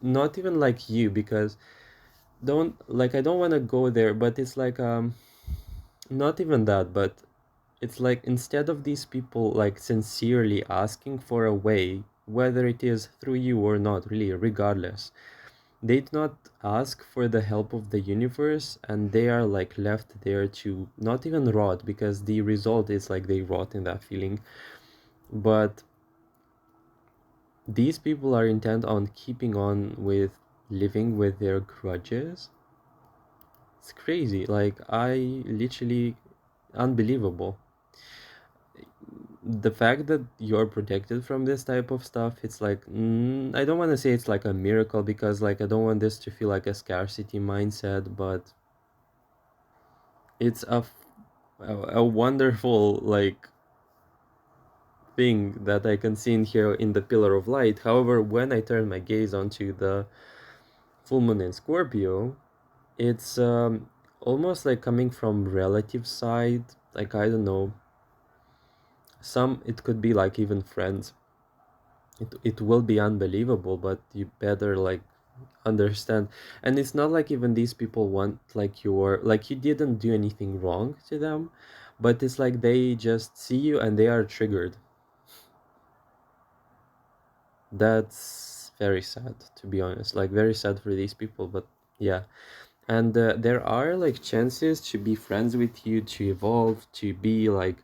not even like you, because don't like, I don't want to go there, but it's like not even that, but it's like, instead of these people like sincerely asking for a way, whether it is through you or not, really, regardless, they do not ask for the help of the universe, and they are like left there to not even rot, because the result is like they rot in that feeling. But these people are intent on keeping on with living with their grudges. It's crazy. Like, I literally, unbelievable. The fact that you're protected from this type of stuff, it's like, I don't want to say it's like a miracle, because like, I don't want this to feel like a scarcity mindset, but it's a wonderful like thing that I can see in here in the pillar of light. However, when I turn my gaze onto the full moon in Scorpio, it's almost like coming from relative side. Like, I don't know, some, it could be like even friends. It will be unbelievable, but you better like understand. And it's not like even these people want like your, like, you didn't do anything wrong to them, but it's like they just see you and they are triggered. That's very sad, to be honest, like very sad for these people. But yeah, and there are like chances to be friends with you, to evolve, to be like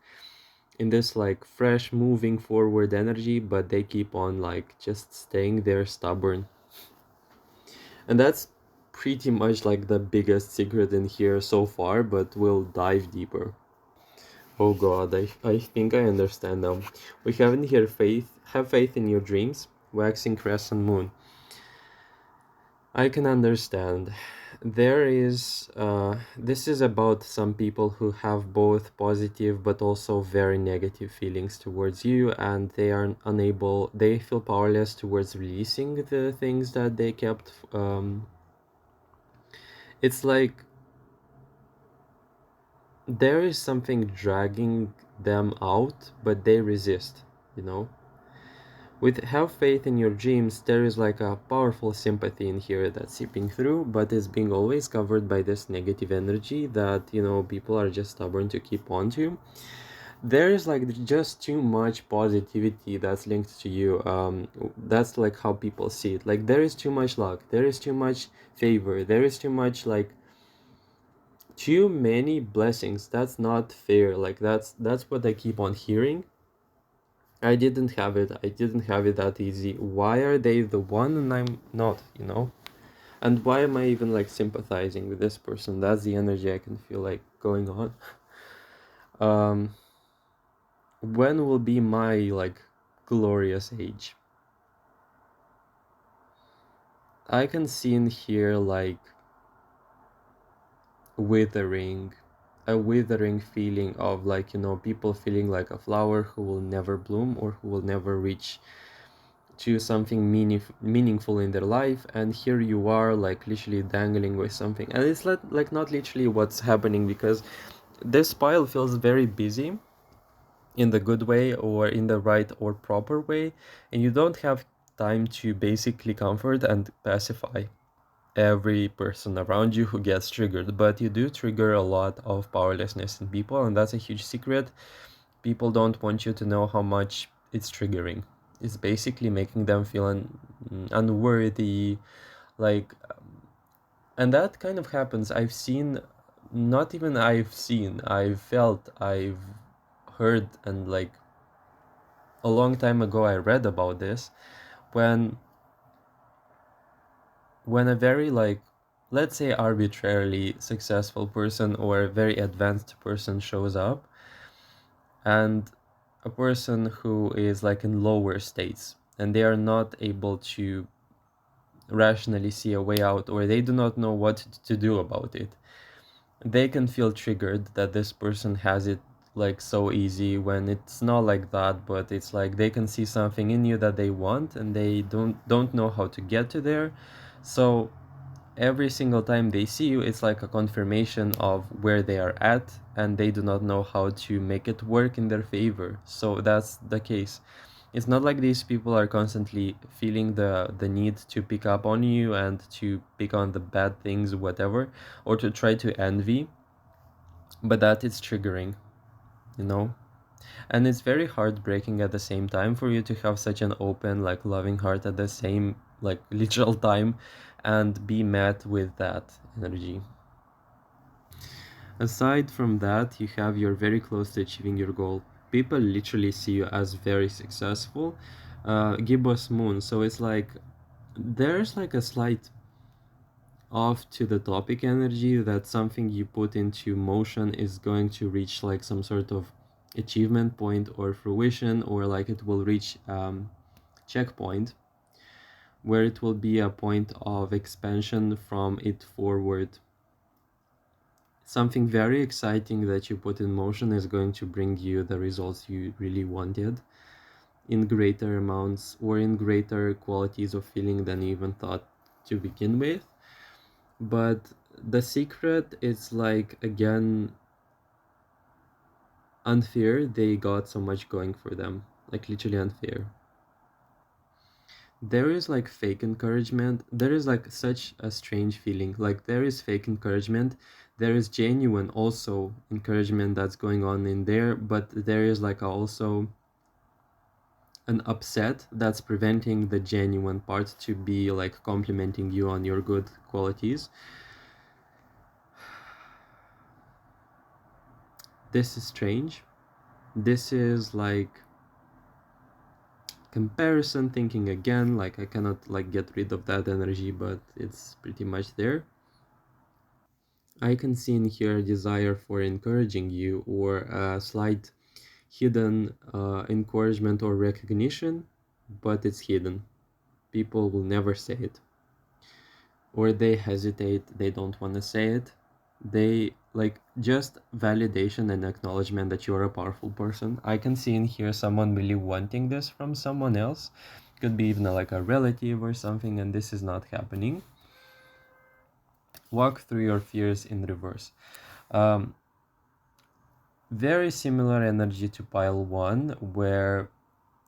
in this like fresh moving forward energy, but they keep on like just staying there stubborn. And that's pretty much like the biggest secret in here so far, but we'll dive deeper. Oh god, I think I understand now. We have in here have faith in your dreams, waxing crescent moon. I can understand. There is, this is about some people who have both positive but also very negative feelings towards you, and they are unable, they feel powerless towards releasing the things that they kept. It's like there is something dragging them out, but they resist, you know? With have faith in your dreams, there is like a powerful sympathy in here that's seeping through, but is being always covered by this negative energy that, you know, people are just stubborn to keep on to. There is like just too much positivity that's linked to you. That's like how people see it. Like there is too much luck, there is too much favor, there is too much like too many blessings. That's not fair. Like that's what I keep on hearing. I didn't have it. I didn't have it that easy. Why are they the one and I'm not, you know? And why am I even like sympathizing with this person? That's the energy I can feel like going on. Um, when will be my like glorious age? I can see in here like withering, a withering feeling of like, you know, people feeling like a flower who will never bloom or who will never reach to something meaningful in their life, and here you are like literally dangling with something, and it's like not literally what's happening, because this pile feels very busy in the good way or in the right or proper way, and you don't have time to basically comfort and pacify every person around you who gets triggered, but you do trigger a lot of powerlessness in people, and that's a huge secret. People don't want you to know how much it's triggering. It's basically making them feel unworthy, like, and that kind of happens. I've seen, not even I've seen, I've felt, I've heard, and like a long time ago I read about this when a very like, let's say arbitrarily successful person or a very advanced person shows up, and a person who is like in lower states and they are not able to rationally see a way out, or they do not know what to do about it, they can feel triggered that this person has it like so easy, when it's not like that, but it's like they can see something in you that they want and they don't know how to get to there. So every single time they see you, it's like a confirmation of where they are at, and they do not know how to make it work in their favor. So that's the case. It's not like these people are constantly feeling the need to pick up on you and to pick on the bad things, whatever, or to try to envy, but that it's triggering, you know? And it's very heartbreaking at the same time for you to have such an open, like loving heart at the same, like literal time, and be met with that energy. Aside from that, you have you're very close to achieving your goal. People literally see you as very successful. Gibbous moon, so it's like there's like a slight off to the topic energy that something you put into motion is going to reach like some sort of achievement point or fruition, or like it will reach checkpoint where it will be a point of expansion from it forward. Something very exciting that you put in motion is going to bring you the results you really wanted in greater amounts or in greater qualities of feeling than you even thought to begin with. But the secret is like, again, unfair. They got so much going for them, like literally unfair. There is like fake encouragement. There is like such a strange feeling. Like there is fake encouragement, there is genuine also encouragement that's going on in there, but there is like also an upset that's preventing the genuine part to be like complimenting you on your good qualities. This is strange. This is like comparison thinking again, like I cannot like get rid of that energy, but it's pretty much there. I can see in here a desire for encouraging you or a slight hidden encouragement or recognition, but it's hidden. People will never say it, or they hesitate, they don't want to say it. They like just validation and acknowledgement that you're a powerful person. I can see in here someone really wanting this from someone else. Could be even like a relative or something, and this is not happening. Walk through your fears in reverse. Um, Very similar energy to pile one, where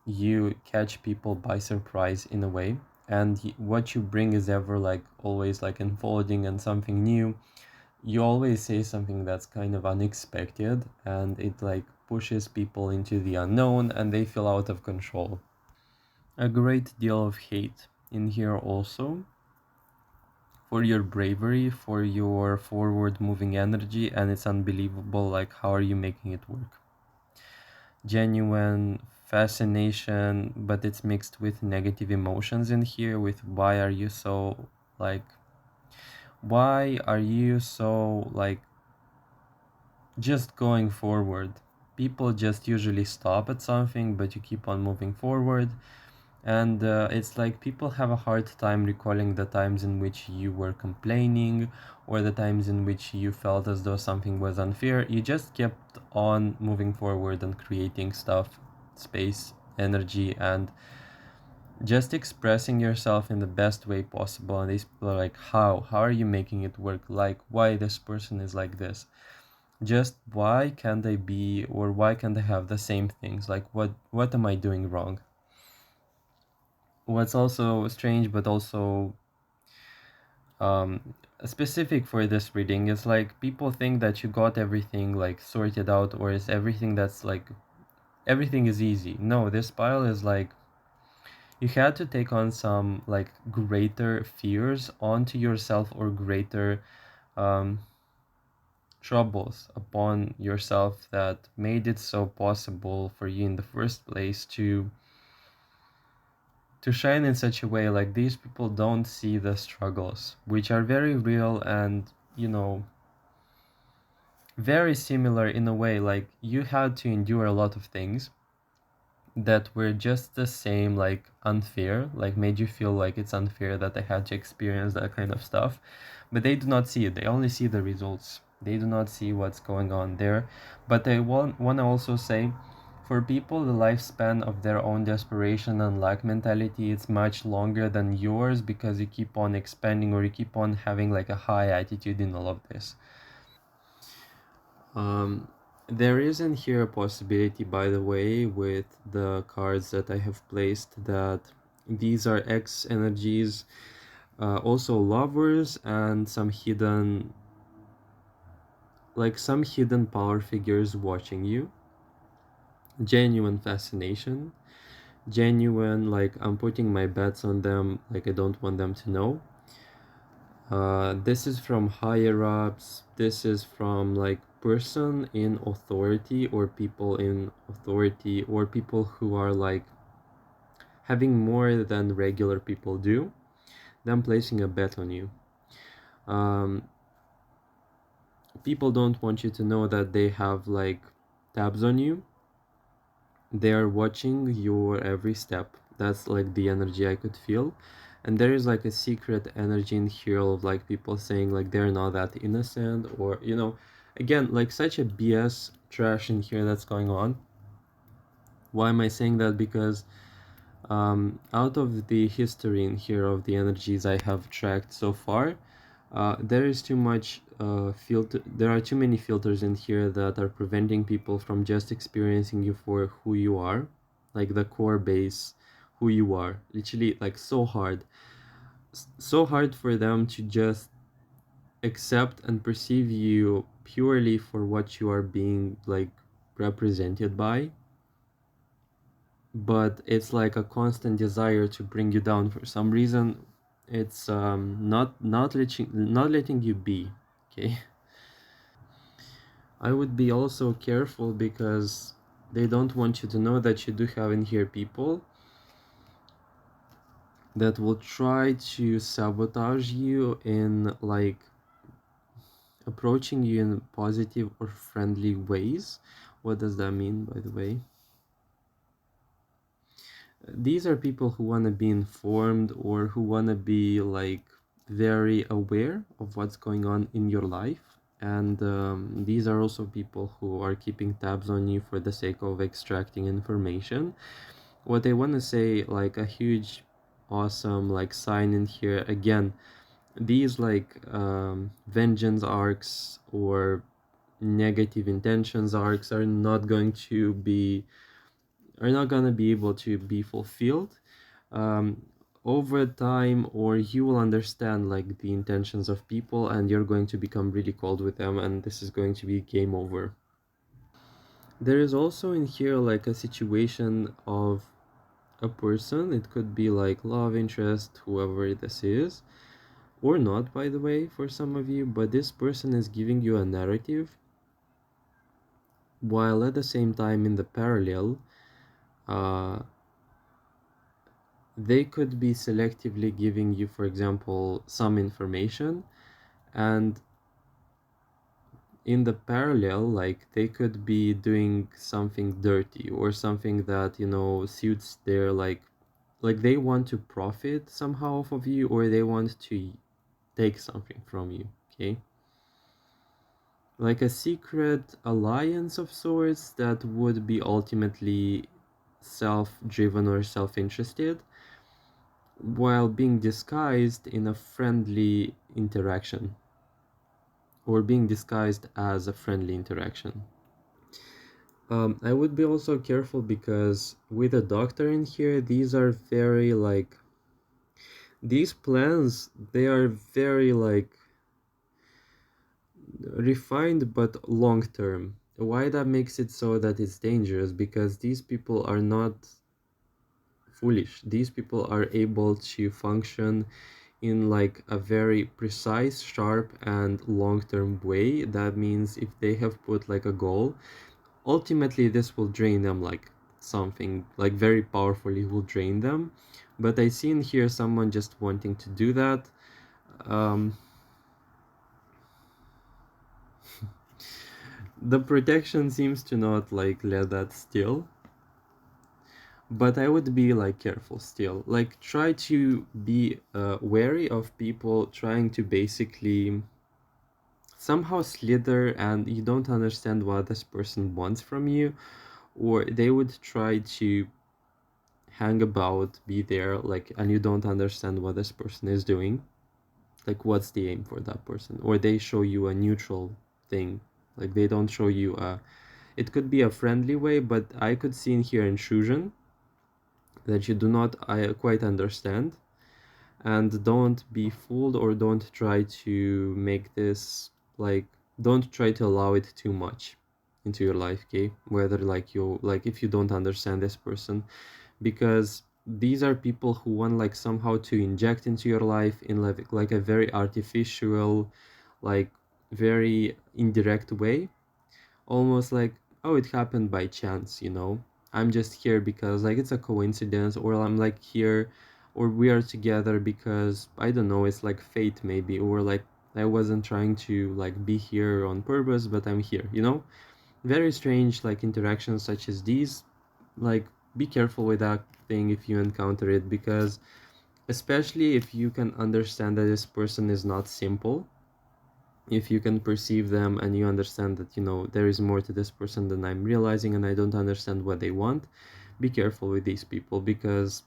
you catch people by surprise in a way, and what you bring is ever like always like unfolding and something new. You always say something that's kind of unexpected, and it like pushes people into the unknown and they feel out of control. A great deal of hate in here also for your bravery, for your forward moving energy, and it's unbelievable like how are you making it work. Genuine fascination, but it's mixed with negative emotions in here with why are you so like why are you so like just going forward. People just usually stop at something, but you keep on moving forward. And it's like people have a hard time recalling the times in which you were complaining or the times in which you felt as though something was unfair. You just kept on moving forward and creating stuff, space, energy, and just expressing yourself in the best way possible. And these people are like, how are you making it work? Like, why this person is like this? Just why can't they be, or why can't they have the same things? Like, what am I doing wrong? What's also strange but also um specific for this reading is like people think that you got everything like sorted out, or is everything that's like everything is easy. No, this pile is like you had to take on some like greater fears onto yourself, or greater um troubles upon yourself that made it so possible for you in the first place to shine in such a way. Like these people don't see the struggles, which are very real and, you know, very similar in a way. Like you had to endure a lot of things that were just the same, like unfair, like made you feel like it's unfair that I had to experience that kind of stuff. But they do not see it, they only see the results, they do not see what's going on there. But I want to also say, for people the lifespan of their own desperation and lack mentality it's much longer than yours, because you keep on expanding, or you keep on having like a high attitude in all of this. Um, there is in here a possibility, by the way, with the cards that I have placed, that these are X energies, also lovers, and some hidden, like some hidden power figures watching you. Genuine fascination, genuine, like I'm putting my bets on them, like I don't want them to know. This is from higher ups. This is from like person in authority, or people in authority, or people who are like having more than regular people do. Them placing a bet on you. Um, People don't want you to know that they have like tabs on you. They are watching your every step. That's like the energy I could feel. And there is like a secret energy in here of like people saying like they're not that innocent, or you know, again, like such a BS trash in here that's going on. Why am I saying that? Because out of the history in here of the energies I have tracked so far, there is too much filter. There are too many filters in here that are preventing people from just experiencing you for who you are, like the core base, who you are. Literally, like so hard, so hard for them to just accept and perceive you purely for what you are being like represented by. But it's like a constant desire to bring you down for some reason. It's not letting you be. Okay. I would be also careful, because They don't want you to know that you do have in here people that will try to sabotage you in like approaching you in positive or friendly ways. What does that mean, by the way? These are people who want to be informed or who want to be like very aware of what's going on in your life. And these are also people who are keeping tabs on you for the sake of extracting information. What I want to say, like a huge, awesome, like sign in here again, these like vengeance arcs or negative intentions arcs are not going to be able to be fulfilled um, over time, or you will understand like the intentions of people and you're going to become really cold with them, and this is going to be game over. There is also in here like a situation of a person. It could be like love interest, whoever this is, or not, by the way, for some of you, but this person is giving you a narrative while at the same time in the parallel uh, they could be selectively giving you, for example, some information, and in the parallel, like they could be doing something dirty or something that, you know, suits their like they want to profit somehow off of you, or they want to take something from you, okay? Like a secret alliance of sorts that would be ultimately self-driven or self-interested while being disguised in a friendly interaction, or being disguised as a friendly interaction. I would be also careful because with a doctor in here, these are very like these plans, they are very like refined but long term. Why that makes it so that it's dangerous? Because these people are not foolish. These people are able to function in like a very precise, sharp, and long-term way. That means if they have put like a goal, ultimately this will drain them like something like very powerfully will drain them. But I see in here someone just wanting to do that. Um, the protection seems to not like let that still, but I would be like careful still. Like try to be wary of people trying to basically somehow slither, and you don't understand what this person wants from you, or they would try to hang about, be there, like, and you don't understand what this person is doing, like what's the aim for that person, or they show you a neutral thing, like they don't show you a, it could be a friendly way, but I could see in here intrusion that you do not quite understand. And don't be fooled, or don't try to make this like, don't try to allow it too much into your life, okay? Whether like you like, if you don't understand this person, because these are people who want like somehow to inject into your life in like a very artificial, like very indirect way, almost like, oh, it happened by chance, you know, I'm just here because like it's a coincidence, or I'm like here, or we are together because I don't know, it's like fate maybe, or like I wasn't trying to like be here on purpose, but I'm here, you know. Very strange like interactions such as these. Like be careful with that thing if you encounter it, because especially if you can understand that this person is not simple, if you can perceive them and you understand that, you know, there is more to this person than I'm realizing and I don't understand what they want, be careful with these people, because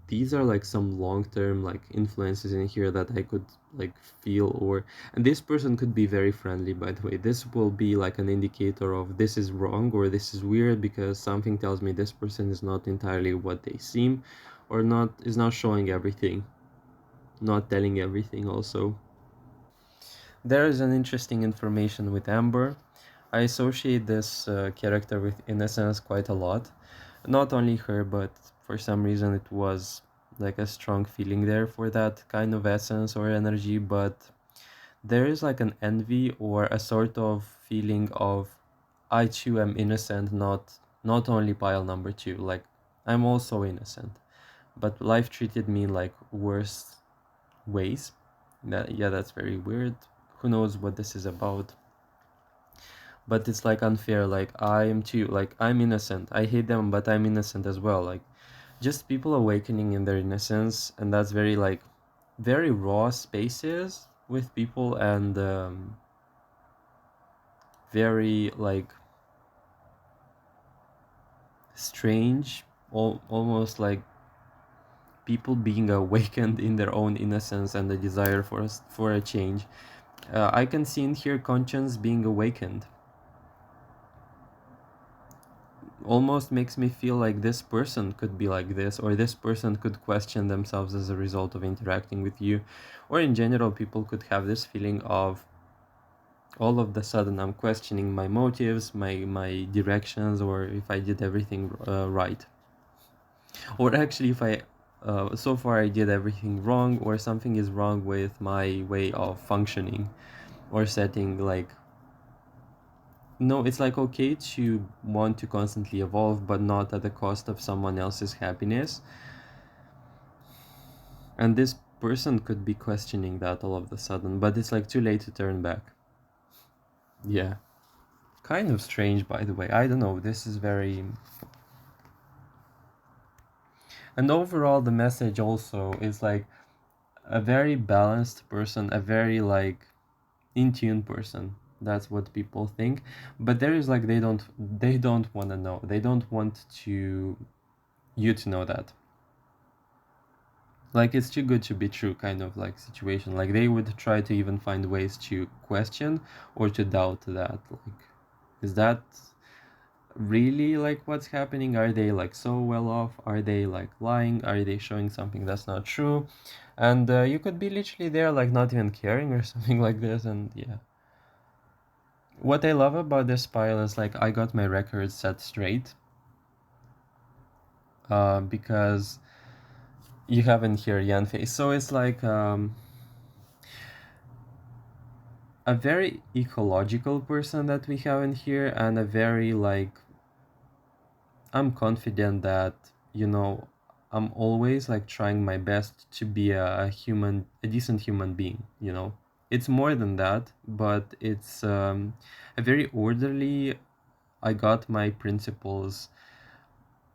these are like some long-term like influences in here that I could like feel. Or, and this person could be very friendly, by the way. This will be like an indicator of this is wrong or this is weird, because something tells me this person is not entirely what they seem, or not, is not showing everything, not telling everything also. There is an interesting information with Amber. I associate this character with innocence quite a lot. Not only her, but for some reason it was like a strong feeling there for that kind of essence or energy. But there is like an envy or a sort of feeling of I too am innocent, not only pile number 2, like I'm also innocent, but life treated me like worse ways. That's very weird. Who knows what this is about? But it's like unfair. Like I'm too, like I'm innocent. I hate them, but I'm innocent as well. Like just people awakening in their innocence, and that's very like very raw spaces with people, and very like strange, almost like people being awakened in their own innocence and the desire for a change. I can see in here conscience being awakened. Almost makes me feel like this person could be like this, or this person could question themselves as a result of interacting with you, or in general people could have this feeling of all of the sudden I'm questioning my motives, my directions, or if I did everything right, or actually if I so far I did everything wrong, or something is wrong with my way of functioning or setting. Like no, it's like okay to want to constantly evolve, but not at the cost of someone else's happiness. And this person could be questioning that all of a sudden, but it's like too late to turn back. Yeah. Kind of strange, by the way. I don't know. This is very. And overall, the message also is like a very balanced person, a very like in tune person. That's what people think. But there is like they don't want to know. They don't want to you to know that. Like it's too good to be true kind of like situation. Like they would try to even find ways to question or to doubt that. Like is that really like what's happening? Are they like so well off? Are they like lying? Are they showing something that's not true? And you could be literally there like not even caring or something like this. And yeah, what I love about this pile is like I got my records set straight, because you have in here Yan face, so it's like a very ecological person that we have in here, and a very like I'm confident that, you know, I'm always like trying my best to be a human, a decent human being, you know. It's more than that, but it's a very orderly. I got my principles,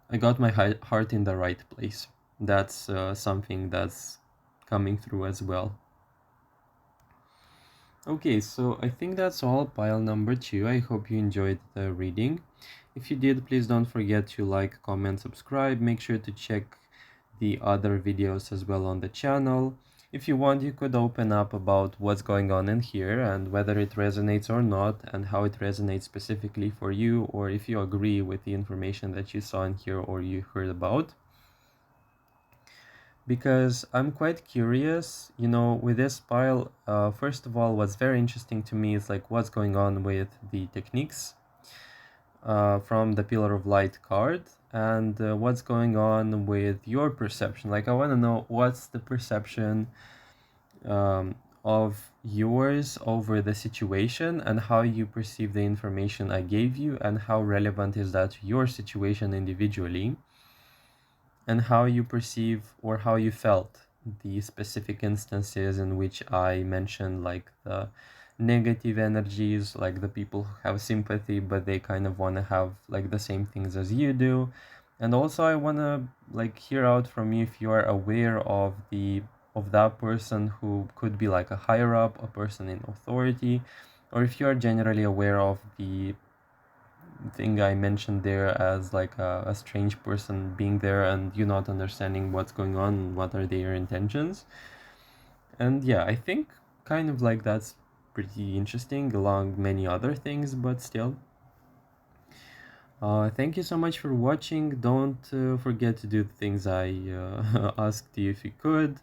I got my heart in the right place. That's something that's coming through as well. Okay, so I think that's all pile number 2. I hope you enjoyed the reading. If you did, please don't forget to like, comment, subscribe. Make sure to check the other videos as well on the channel. If you want, you could open up about what's going on in here and whether it resonates or not, and how it resonates specifically for you, or if you agree with the information that you saw in here or you heard about. Because I'm quite curious, you know, with this pile. First of all, what's very interesting to me is like what's going on with the techniques from the Pillar of Light card, and what's going on with your perception. Like I want to know what's the perception um, of yours over the situation, and how you perceive the information I gave you, and how relevant is that to your situation individually, and how you perceive or how you felt the specific instances in which I mentioned, like the negative energies, like the people who have sympathy but they kind of want to have like the same things as you do. And also I want to like hear out from you if you are aware of that person who could be like a higher up, a person in authority, or if you are generally aware of the thing I mentioned there as like a strange person being there and you not understanding what's going on and what are their intentions. And yeah, I think kind of like that's pretty interesting along many other things, but still. Thank you so much for watching. Don't forget to do the things I asked you if you could.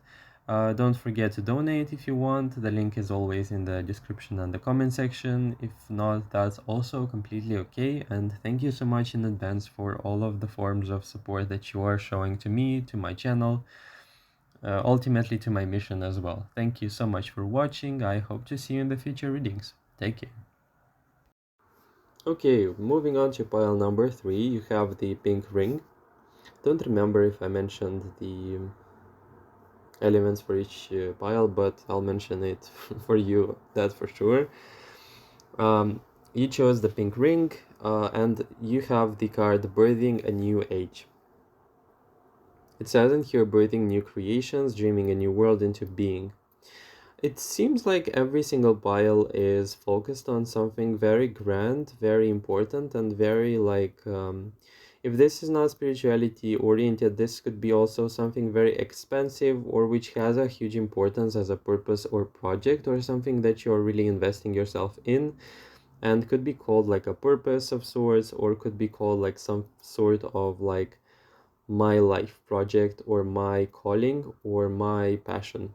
Don't forget to donate if you want. The link is always in the description and the comment section. If not, that's also completely okay. And thank you so much in advance for all of the forms of support that you are showing to me, to my channel, ultimately to my mission as well. Thank you so much for watching. I hope to see you in the future readings. Take care. Okay, moving on to pile number 3, you have the pink ring. Don't remember if I mentioned the elements for each pile, but I'll mention it for you, that's for sure. Um, you chose the pink ring, and you have the card Birthing a New Age. It says in here, birthing new creations, dreaming a new world into being. It seems like every single pile is focused on something very grand, very important, and very if this is not spirituality oriented, this could be also something very expensive or which has a huge importance as a purpose or project or something that you're really investing yourself in, and could be called like a purpose of sorts, or could be called like some sort of like my life project or my calling or my passion.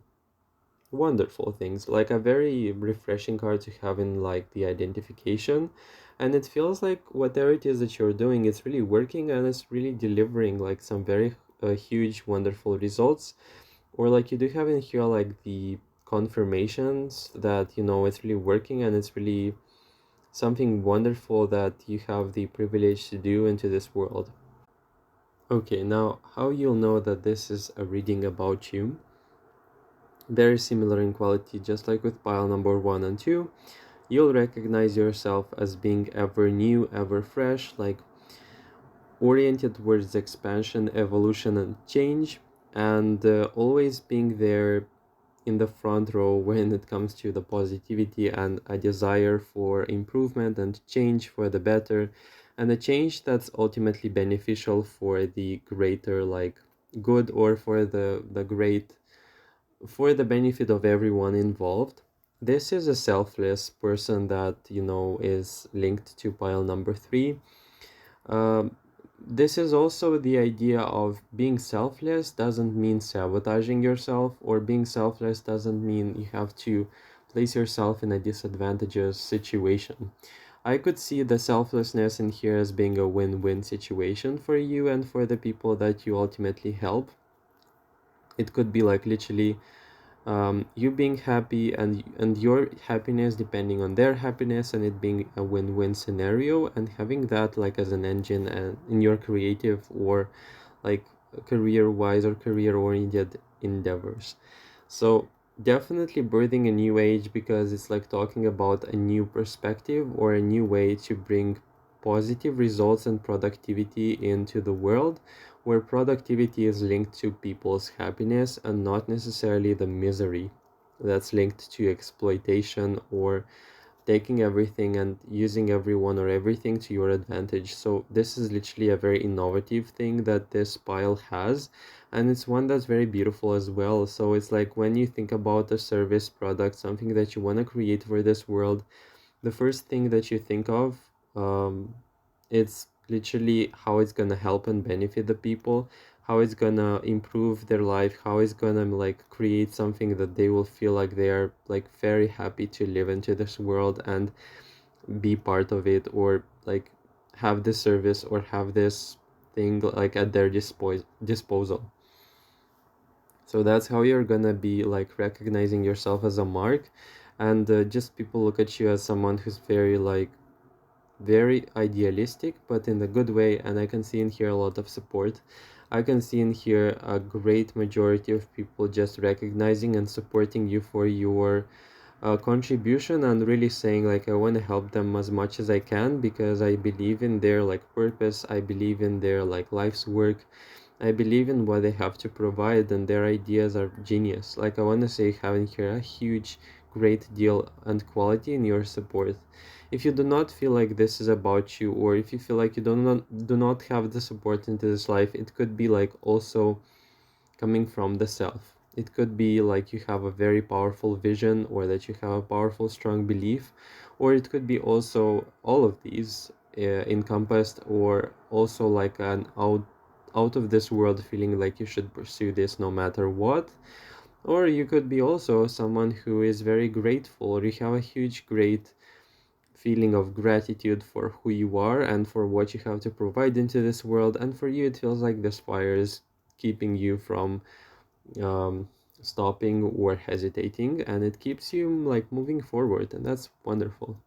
Wonderful things, like a very refreshing card to have in like the identification, and it feels like whatever it is that you're doing, it's really working and it's really delivering like some very huge wonderful results. Or like you do have in here like the confirmations that it's really working and it's really something wonderful that you have the privilege to do into this world. Okay, now how you'll know that this is a reading about you? Very similar in quality, just like with pile number 1 and 2. You'll recognize yourself as being ever new, ever fresh, like oriented towards expansion, evolution, and change, and always being there in the front row when it comes to the positivity and a desire for improvement and change for the better, and a change that's ultimately beneficial for the greater like good, or for the great, for the benefit of everyone involved. This is a selfless person that is linked to pile number 3. um, this is also the idea of being selfless doesn't mean sabotaging yourself, or being selfless doesn't mean you have to place yourself in a disadvantageous situation. I could see the selflessness in here as being a win-win situation for you and for the people that you ultimately help. It could be like literally you being happy and your happiness depending on their happiness, and it being a win-win scenario, and having that like as an engine and in your creative or like career wise or career oriented endeavors. So definitely birthing a new age, because it's like talking about a new perspective or a new way to bring positive results and productivity into the world, where productivity is linked to people's happiness and not necessarily the misery that's linked to exploitation or taking everything and using everyone or everything to your advantage. So this is literally a very innovative thing that this pile has, and it's one that's very beautiful as well. So it's like when you think about a service product, something that you want to create for this world, the first thing that you think of, um, it's literally how it's gonna help and benefit the people, how it's gonna improve their life, how it's gonna like create something that they will feel like they are like very happy to live into this world and be part of it, or like have this service or have this thing like at their disposal. So that's how you're gonna be like recognizing yourself as a mark, and just people look at you as someone who's very like very idealistic, but in a good way. And I can see in here a lot of support. I can see in here a great majority of people just recognizing and supporting you for your contribution, and really saying like I want to help them as much as I can, because I believe in their like purpose, I believe in their like life's work, I believe in what they have to provide, and their ideas are genius. Like I want to say, having here a huge, great deal and quality in your support. If you do not feel like this is about you, or if you feel like you do not have the support into this life, it could be like also coming from the self. It could be like you have a very powerful vision, or that you have a powerful, strong belief, or it could be also all of these encompassed, or also like an out of this world feeling like you should pursue this no matter what. Or you could be also someone who is very grateful, or you have a huge, great feeling of gratitude for who you are and for what you have to provide into this world. And for you, it feels like this fire is keeping you from um, stopping or hesitating, and it keeps you like moving forward, and that's wonderful.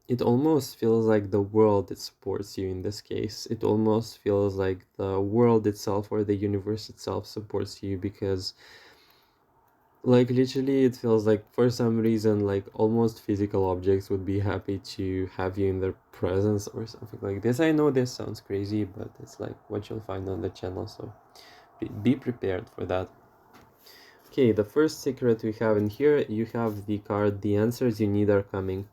it almost feels like the world it supports you in this case. It almost feels like the world itself or the universe itself supports you, because like literally it feels like for some reason like almost physical objects would be happy to have you in their presence or something like this. I know this sounds crazy, but it's like what you'll find on the channel, so be prepared for that. Okay, the first secret we have in here, you have the card "The Answers You Need Are Coming."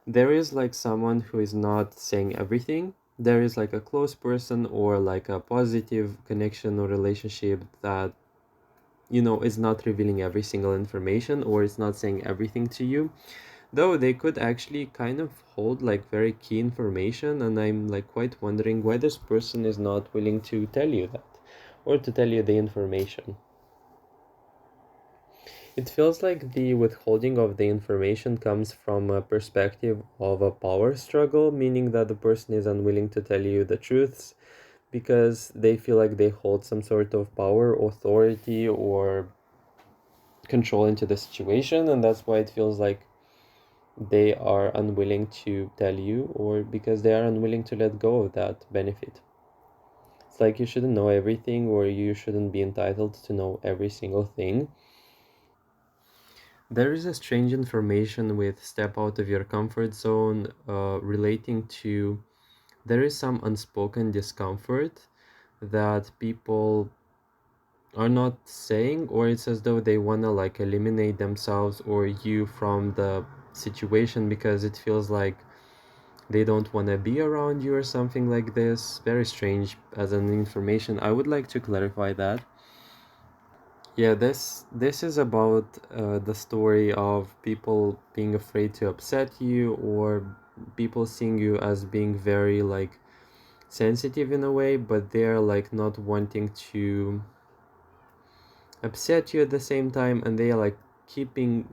There is like someone who is not saying everything. There is like a close person or like a positive connection or relationship that, you know, is not revealing every single information or is not saying everything to you. Though they could actually kind of hold like very key information, and I'm like quite wondering why this person is not willing to tell you that or to tell you the information. It feels like the withholding of the information comes from a perspective of a power struggle, meaning that the person is unwilling to tell you the truths because they feel like they hold some sort of power, authority, or control into the situation, and that's why it feels like they are unwilling to tell you, or because they are unwilling to let go of that benefit. It's like you shouldn't know everything, or you shouldn't be entitled to know every single thing. There is a strange information with step out of your comfort zone relating to there is some unspoken discomfort that people are not saying, or it's as though they want to like eliminate themselves or you from the situation because it feels like they don't want to be around you or something like this. Very strange as an information. I would like to clarify that. Yeah, this is about the story of people being afraid to upset you, or people seeing you as being very like sensitive in a way, but they're like not wanting to upset you at the same time, and they are like keeping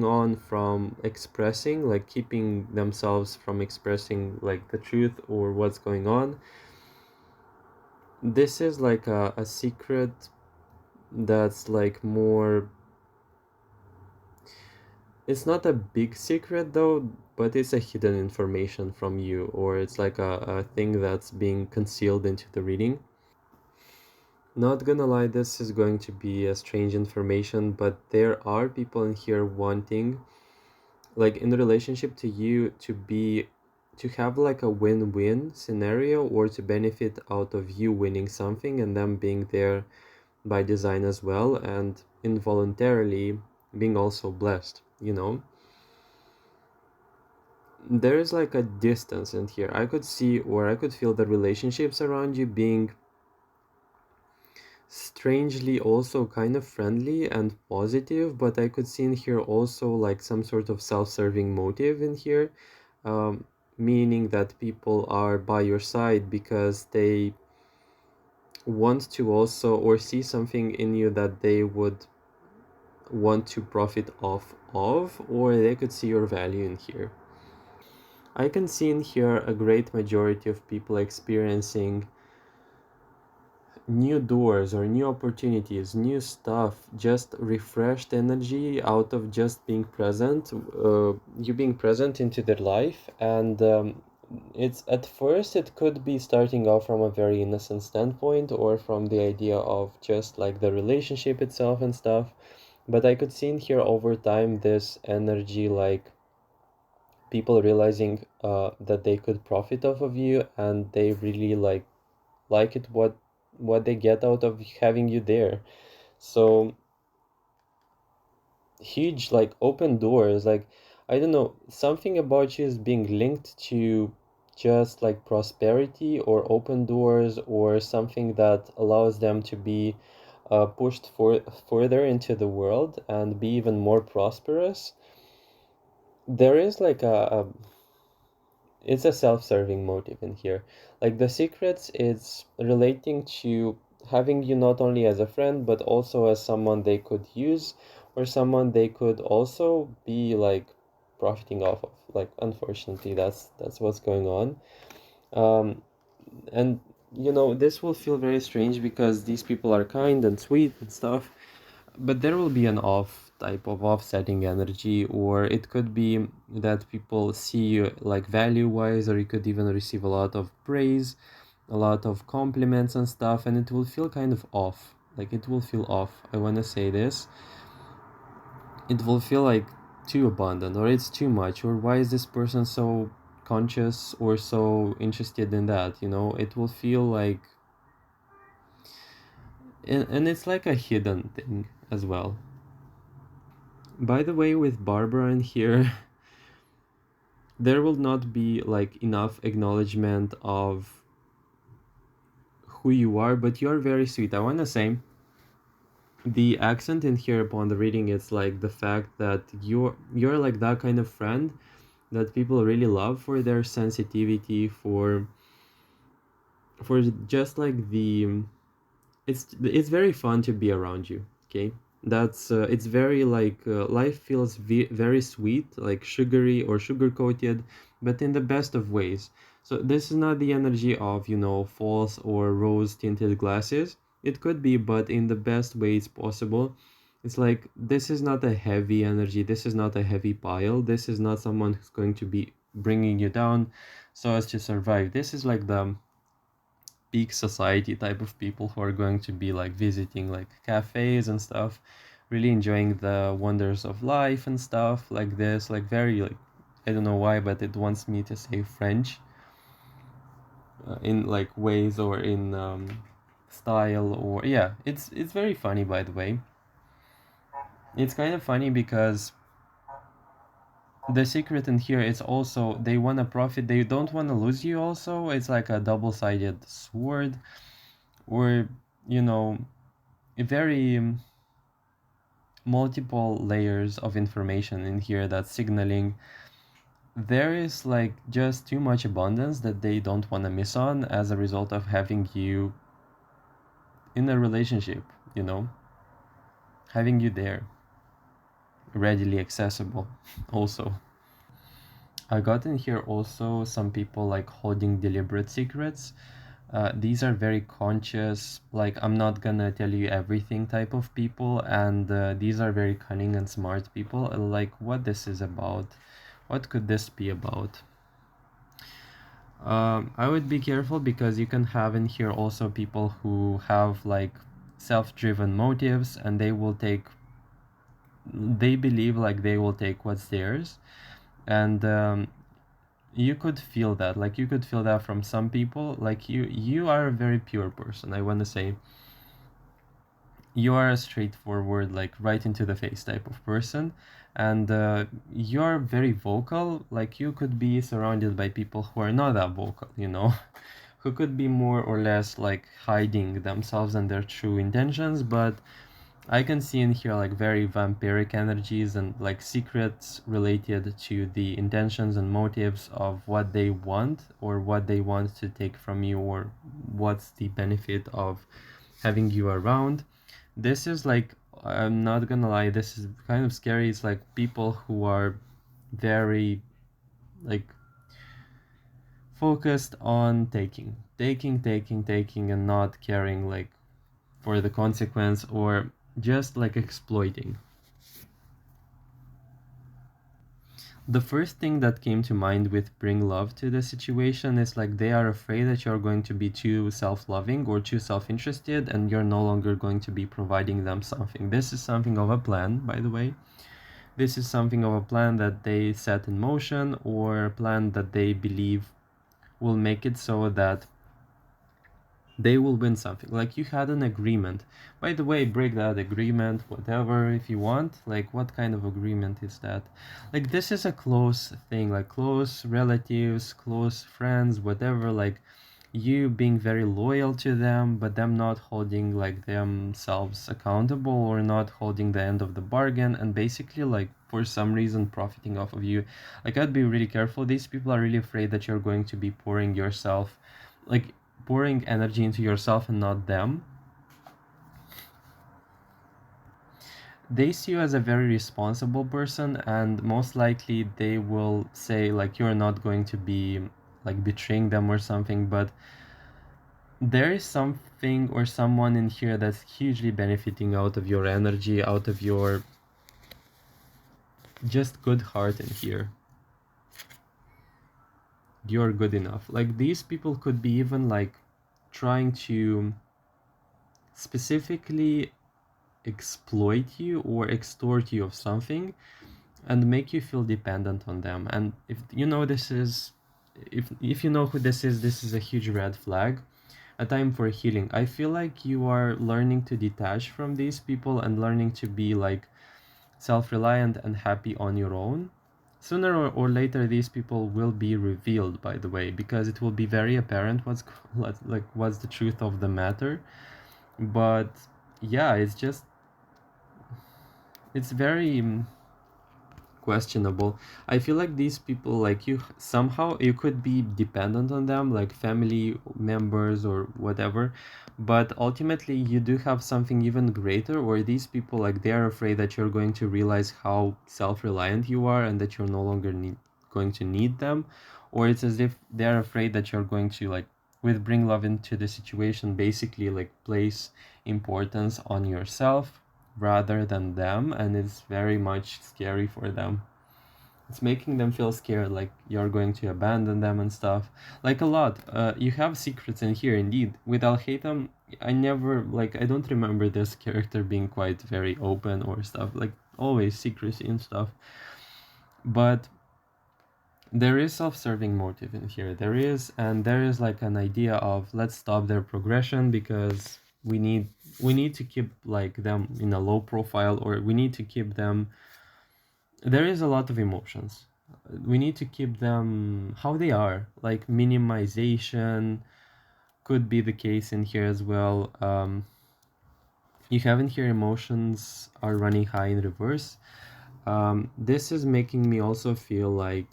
on from expressing, like keeping themselves from expressing like the truth or what's going on. This is like a secret that's like more, it's not a big secret though, but it's a hidden information from you, or it's like a thing that's being concealed into the reading. Not gonna lie, this is going to be a strange information, but there are people in here wanting, like in relationship to you, to have like a win-win scenario, or to benefit out of you winning something and them being there by design as well, and involuntarily being also blessed, you know. There is like a distance in here. I could see, or I could feel the relationships around you being strangely also kind of friendly and positive, but I could see in here also like some sort of self-serving motive in here, um, meaning that people are by your side because they want to also, or see something in you that they would want to profit off of, or they could see your value in here. I can see in here a great majority of people experiencing new doors or new opportunities, new stuff, just refreshed energy out of just being present, you being present into their life. And it's at first, it could be starting off from a very innocent standpoint or from the idea of just like the relationship itself and stuff. But I could see in here over time this energy, like people realizing that they could profit off of you, and they really like it what they get out of having you there. So huge like open doors, like I don't know, something about you is being linked to just like prosperity or open doors, or something that allows them to be pushed further into the world and be even more prosperous. There is like it's a self-serving motive in here. Like the secrets is relating to having you not only as a friend, but also as someone they could use, or someone they could also be like profiting off of. Like unfortunately, that's what's going on. Um, and you know, this will feel very strange because these people are kind and sweet and stuff. but there will be an off type of offsetting energy, or it could be that people see you like value wise, or you could even receive a lot of praise, a lot of compliments and stuff, and it will feel kind of off. Like it will feel off. I want to say this. It will feel like too abundant, or it's too much, or why is this person so conscious or so interested in that? It will feel like, and it's like a hidden thing as well. By the way, with Barbara in here, there will not be like enough acknowledgement of who you are, but you are very sweet. I want to say the accent in here upon the reading is like the fact that you're like that kind of friend that people really love for their sensitivity, for just like the it's very fun to be around you. Okay, that's it's very like life feels very sweet, like sugary or sugar coated, but in the best of ways. So this is not the energy of false or rose tinted glasses. It could be, but in the best ways possible. It's like this is not a heavy energy, this is not a heavy pile, this is not someone who's going to be bringing you down so as to survive. This is like the peak society type of people who are going to be like visiting like cafes and stuff, really enjoying the wonders of life and stuff like this, like very like, I don't know why, but it wants me to say French in like ways or in style, or yeah, it's very funny. By the way, it's kind of funny because the secret in here is also they want to profit, they don't want to lose you. Also, it's like a double-sided sword, or you know very multiple layers of information in here that's signaling there is like just too much abundance that they don't want to miss on as a result of having you in a relationship, having you there, readily accessible. Also, I got in here also some people like holding deliberate secrets. These are very conscious, like I'm not gonna tell you everything type of people, and these are very cunning and smart people. Like what this is about, what could this be about? I would be careful because you can have in here also people who have like self-driven motives, and they believe like they will take what's theirs, and you could feel that, like you could feel that from some people. Like you are a very pure person, I want to say. You are a straightforward, like right into the face type of person, and you're very vocal. Like you could be surrounded by people who are not that vocal, who could be more or less like hiding themselves and their true intentions. But I can see in here like very vampiric energies and like secrets related to the intentions and motives of what they want, or what they want to take from you, or what's the benefit of having you around. This is like, I'm not gonna lie, this is kind of scary. It's like people who are very like focused on taking, and not caring like for the consequence, or just like exploiting. The first thing that came to mind with bring love to the situation is like they are afraid that you're going to be too self-loving or too self-interested, and you're no longer going to be providing them something. This is something of a plan, by the way. This is something of a plan that they set in motion, or a plan that they believe will make it so that they will win something. Like you had an agreement. By the way, break that agreement, whatever, if you want. Like, what kind of agreement is that? Like, this is a close thing, like close relatives, close friends, whatever. Like, you being very loyal to them, but them not holding like themselves accountable, or not holding the end of the bargain, and basically like for some reason profiting off of you. Like, I'd be really careful. These people are really afraid that you're going to be pouring yourself, like pouring energy into yourself and not them. They see you as a very responsible person, and most likely they will say like you're not going to be like betraying them or something. But there is something or someone in here that's hugely benefiting out of your energy, out of your just good heart in here. You're good enough. Like, these people could be even like trying to specifically exploit you or extort you of something and make you feel dependent on them. And if you know this is, if you know who this is a huge red flag. A time for healing. I feel like you are learning to detach from these people and learning to be like self-reliant and happy on your own. Sooner or later, these people will be revealed, by the way, because it will be very apparent what's the truth of the matter. But yeah, it's very questionable. I feel like these people, like, you somehow you could be dependent on them, like family members or whatever, but ultimately you do have something even greater, or these people, like, they are afraid that you're going to realize how self-reliant you are and that you're no longer going to need them, or it's as if they're afraid that you're going to, like, with bring love into the situation, basically like place importance on yourself rather than them, and it's very much scary for them. It's making them feel scared, like you're going to abandon them and stuff. Like, a lot. You have secrets in here, indeed. With Al-Haytham, I don't remember this character being quite very open or stuff. Like, always secrecy and stuff. But there is self-serving motive in here. There is like an idea of, let's stop their progression because we need to keep like them in a low profile, or we need to keep them. There is a lot of emotions. We need to keep them how they are. Like, minimization could be the case in here as well. You have in here emotions are running high in reverse. This is making me also feel like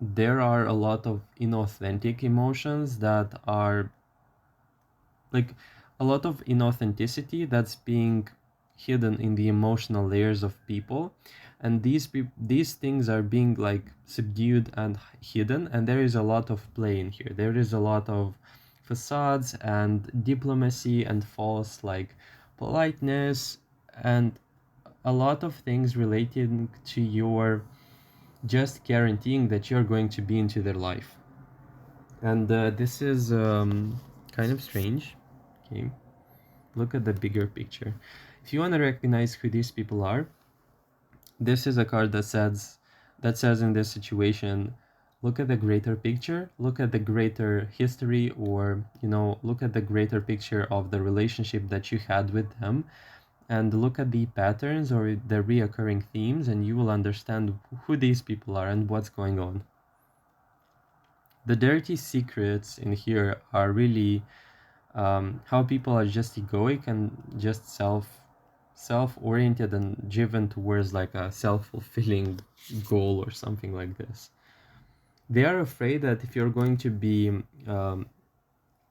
there are a lot of inauthentic emotions that are like a lot of inauthenticity that's being hidden in the emotional layers of people, and these things are being like subdued and hidden, and there is a lot of play in here. There is a lot of facades and diplomacy and false like politeness and a lot of things relating to your just guaranteeing that you're going to be into their life. And this is kind of strange. Okay, look at the bigger picture. If you want to recognize who these people are, this is a card that says in this situation, look at the greater picture, look at the greater history, or look at the greater picture of the relationship that you had with them, and look at the patterns or the reoccurring themes, and you will understand who these people are and what's going on. The dirty secrets in here are really how people are just egoic and just self-oriented and driven towards like a self-fulfilling goal or something like this. They are afraid that if you're going to be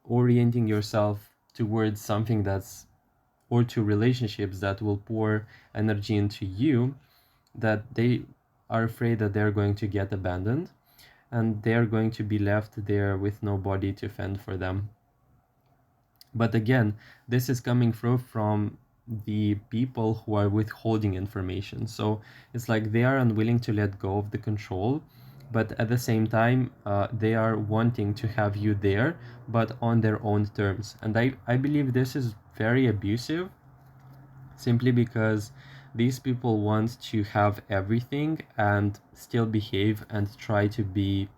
orienting yourself towards something that's or to relationships that will pour energy into you, that they are afraid that they're going to get abandoned and they're going to be left there with nobody to fend for them. But again, this is coming from the people who are withholding information. So it's like they are unwilling to let go of the control, but at the same time, they are wanting to have you there, but on their own terms. And I believe this is very abusive, simply because these people want to have everything and still behave and try to be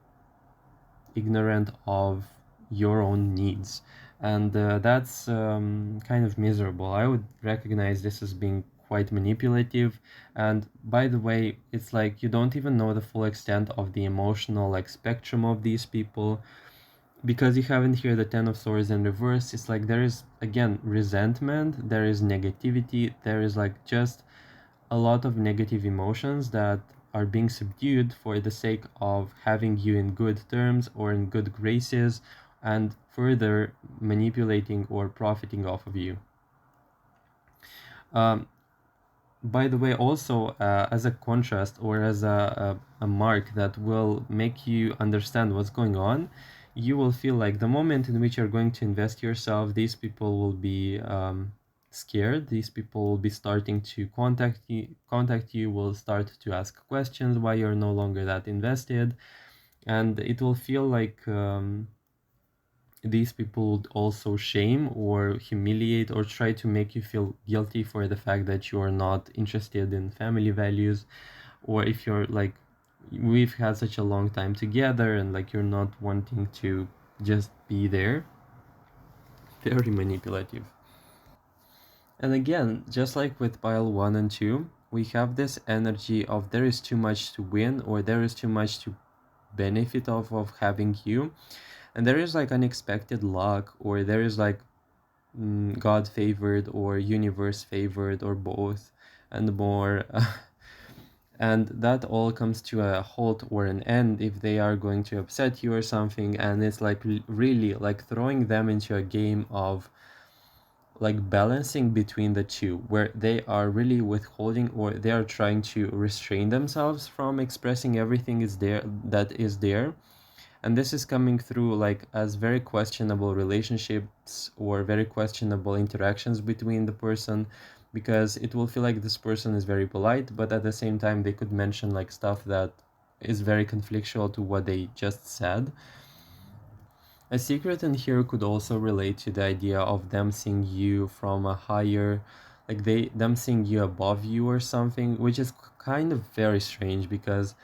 ignorant of your own needs, and that's kind of miserable. I would recognize this as being quite manipulative, and by the way, it's like you don't even know the full extent of the emotional like spectrum of these people, because you haven't here the Ten of Swords in reverse. It's like there is again resentment, there is negativity, there is like just a lot of negative emotions that are being subdued for the sake of having you in good terms or in good graces, and further manipulating or profiting off of you. By the way, also as a contrast or as a mark that will make you understand what's going on, you will feel like the moment in which you're going to invest yourself, these people will be scared. These people will be starting to contact you, will start to ask questions why you're no longer that invested, and it will feel like these people would also shame or humiliate or try to make you feel guilty for the fact that you are not interested in family values, or if you're like, we've had such a long time together and like you're not wanting to just be there. Very manipulative. And again, just like with pile 1 and 2, we have this energy of there is too much to win, or there is too much to benefit of having you, and there is like unexpected luck, or there is like God favored or universe favored or both and more. And that all comes to a halt or an end if they are going to upset you or something, and it's like really like throwing them into a game of like balancing between the two, where they are really withholding or they are trying to restrain themselves from expressing everything is there that is there. And this is coming through like as very questionable relationships or very questionable interactions between the person, because it will feel like this person is very polite, but at the same time they could mention like stuff that is very conflictual to what they just said. A secret in here could also relate to the idea of them seeing you from a higher, like them seeing you above you or something, which is kind of very strange, because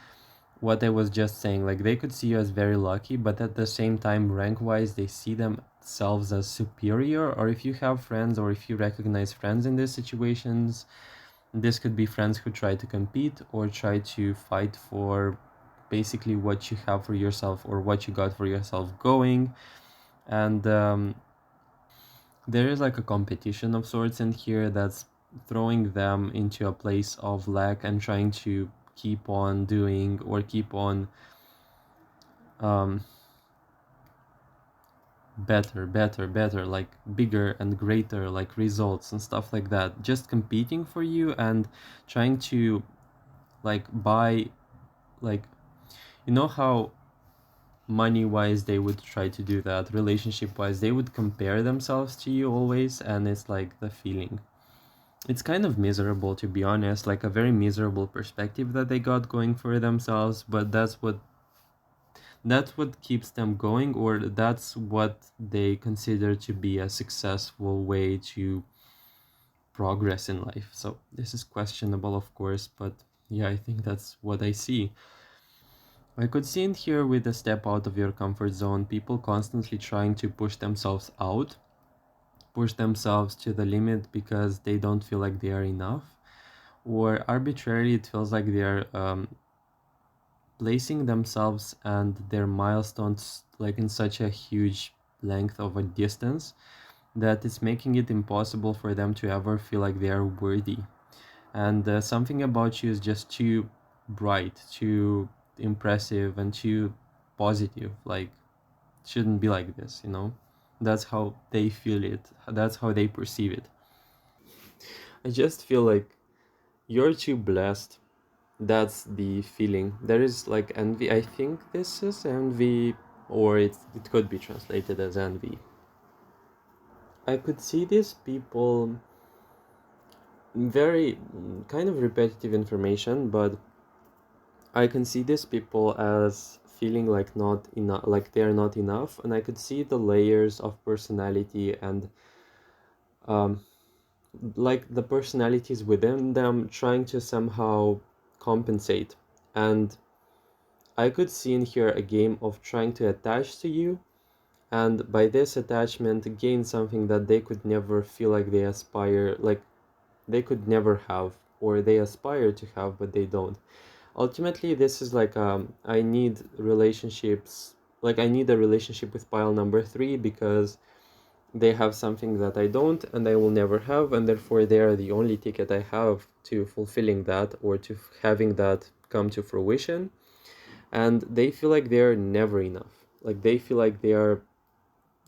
what I was just saying, like they could see you as very lucky, but at the same time, rank wise, they see themselves as superior. Or if you have friends, or if you recognize friends in these situations, this could be friends who try to compete or try to fight for basically what you have for yourself or what you got for yourself going. And there is like a competition of sorts in here that's throwing them into a place of lack and trying to keep on doing or keep on um, better, like bigger and greater, like results and stuff like that. Just competing for you and trying to like buy, like, you know how money wise they would try to do that, relationship wise they would compare themselves to you always, and it's like the feeling. It's kind of miserable, to be honest, like a very miserable perspective that they got going for themselves, but that's what keeps them going, or that's what they consider to be a successful way to progress in life. So this is questionable, of course, but yeah, I think that's what I see. I could see in here with a step out of your comfort zone, people constantly trying to push themselves out, push themselves to the limit because they don't feel like they are enough, or arbitrarily it feels like they are placing themselves and their milestones like in such a huge length of a distance that it's making it impossible for them to ever feel like they are worthy. And something about you is just too bright, too impressive, and too positive. Like, it shouldn't be like this, you know? That's how they feel it, that's how they perceive it. I just feel like you're too blessed. That's the feeling. There is like envy. I think this is envy, or it could be translated as envy. I could see these people very kind of repetitive information, but I can see these people as feeling like not enough, like they're not enough, and I could see the layers of personality and um, like the personalities within them trying to somehow compensate. And I could see in here a game of trying to attach to you, and by this attachment gain something that they could never feel like they aspire, like they could never have, or they aspire to have but they don't. Ultimately this is like I need relationships, like I need a relationship with pile number 3 because they have something that I don't and I will never have, and therefore they are the only ticket I have to fulfilling that or to having that come to fruition. And they feel like they're never enough, like they feel like they are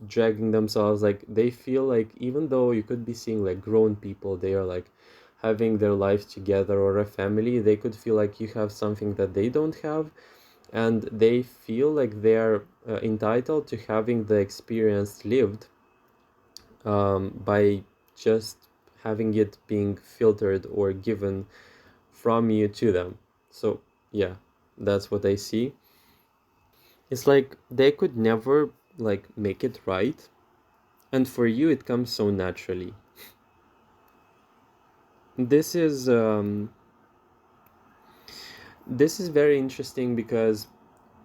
dragging themselves, like they feel like even though you could be seeing like grown people, they are like having their lives together or a family, they could feel like you have something that they don't have, and they feel like they're entitled to having the experience lived by just having it being filtered or given from you to them. So, yeah, that's what I see. It's like they could never like make it right, and for you it comes so naturally. This is this is very interesting because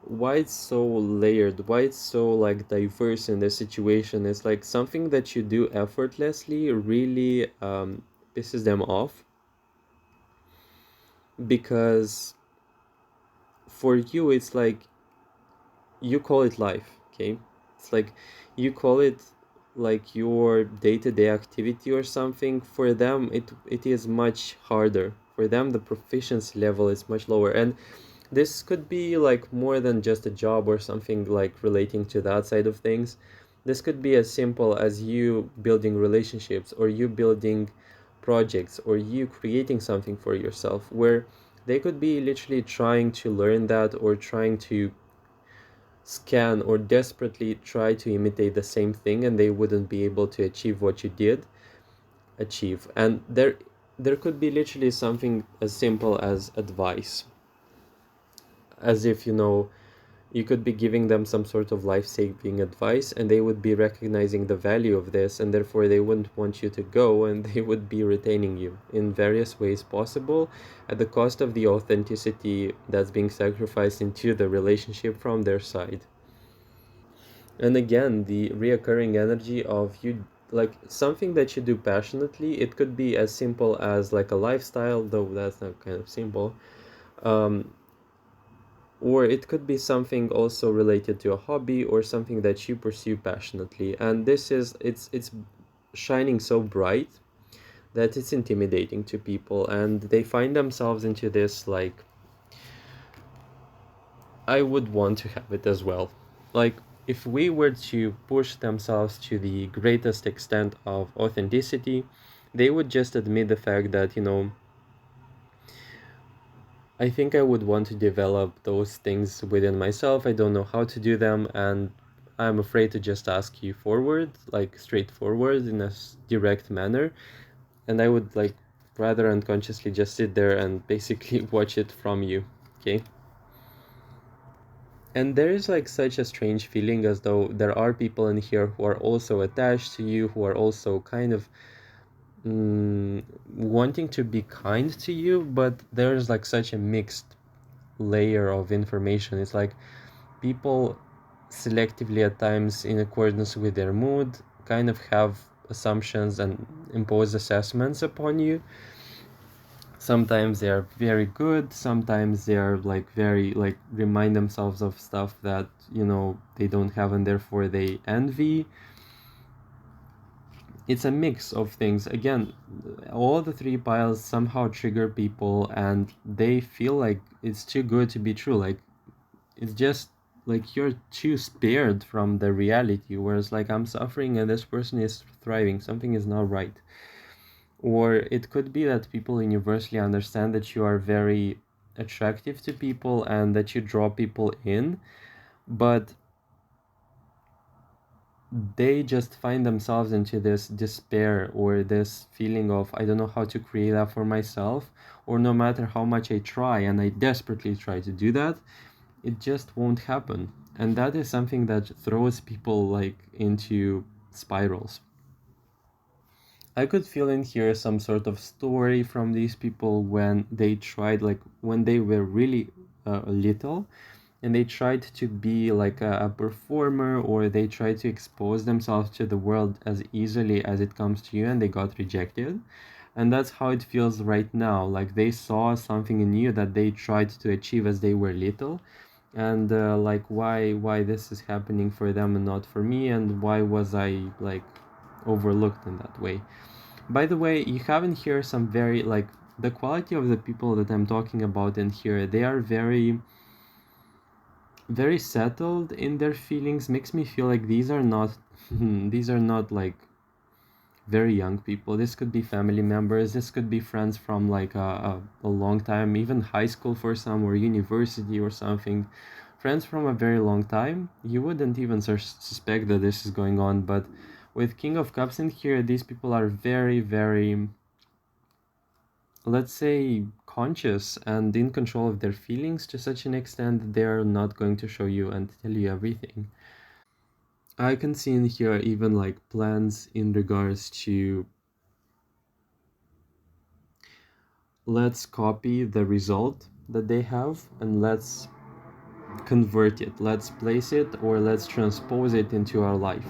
why it's so layered, why it's so like diverse in the situation is like something that you do effortlessly really pisses them off because for you it's like you call it life, okay? It's like you call it like your day-to-day activity or something. For them it is much harder. For them the proficiency level is much lower, and this could be like more than just a job or something like relating to that side of things. This could be as simple as you building relationships or you building projects or you creating something for yourself where they could be literally trying to learn that or trying to scan or desperately try to imitate the same thing, and they wouldn't be able to achieve what you did achieve. And there could be literally something as simple as advice, as if you could be giving them some sort of life-saving advice, and they would be recognizing the value of this, and therefore they wouldn't want you to go, and they would be retaining you in various ways possible at the cost of the authenticity that's being sacrificed into the relationship from their side. And again, the reoccurring energy of you, like something that you do passionately, it could be as simple as like a lifestyle, though that's not kind of simple. Um, or it could be something also related to a hobby or something that you pursue passionately. And this is, it's shining so bright that it's intimidating to people, and they find themselves into this like, I would want to have it as well. Like, if we were to push themselves to the greatest extent of authenticity, they would just admit the fact that, I think I would want to develop those things within myself. I don't know how to do them, and I'm afraid to just ask you forward, like straightforward in a direct manner. And I would like rather unconsciously just sit there and basically watch it from you. Okay? And there is like such a strange feeling as though there are people in here who are also attached to you, who are also kind of wanting to be kind to you, but there's like such a mixed layer of information. It's like people selectively at times, in accordance with their mood, kind of have assumptions and impose assessments upon you. Sometimes they are very good, sometimes they are like very like remind themselves of stuff that they don't have, and therefore they envy. It's a mix of things. Again, all the three piles somehow trigger people, and they feel like it's too good to be true. Like, it's just like you're too spared from the reality, whereas like I'm suffering and this person is thriving, something is not right. Or it could be that people universally understand that you are very attractive to people and that you draw people in, but they just find themselves into this despair or this feeling of, I don't know how to create that for myself, or no matter how much I try, and I desperately try to do that, it just won't happen. And that is something that throws people like into spirals. I could feel in here some sort of story from these people when they tried, like when they were really little, and they tried to be like a performer, or they tried to expose themselves to the world as easily as it comes to you, and they got rejected. And that's how it feels right now. Like they saw something in you that they tried to achieve as they were little, and like why this is happening for them and not for me, and why was I like overlooked in that way. By the way, you have in here some very like the quality of the people that I'm talking about in here, they are very very settled in their feelings. Makes me feel like these are not these are not like very young people. This could be family members, this could be friends from like a long time, even high school for some, or university or something. friends from a very long time, you wouldn't even suspect that this is going on. But with King of Cups in here, these people are very, very, let's say, conscious and in control of their feelings to such an extent that they're not going to show you and tell you everything. I can see in here even like plans in regards to, let's copy the result that they have and let's convert it, let's place it, or let's transpose it into our life.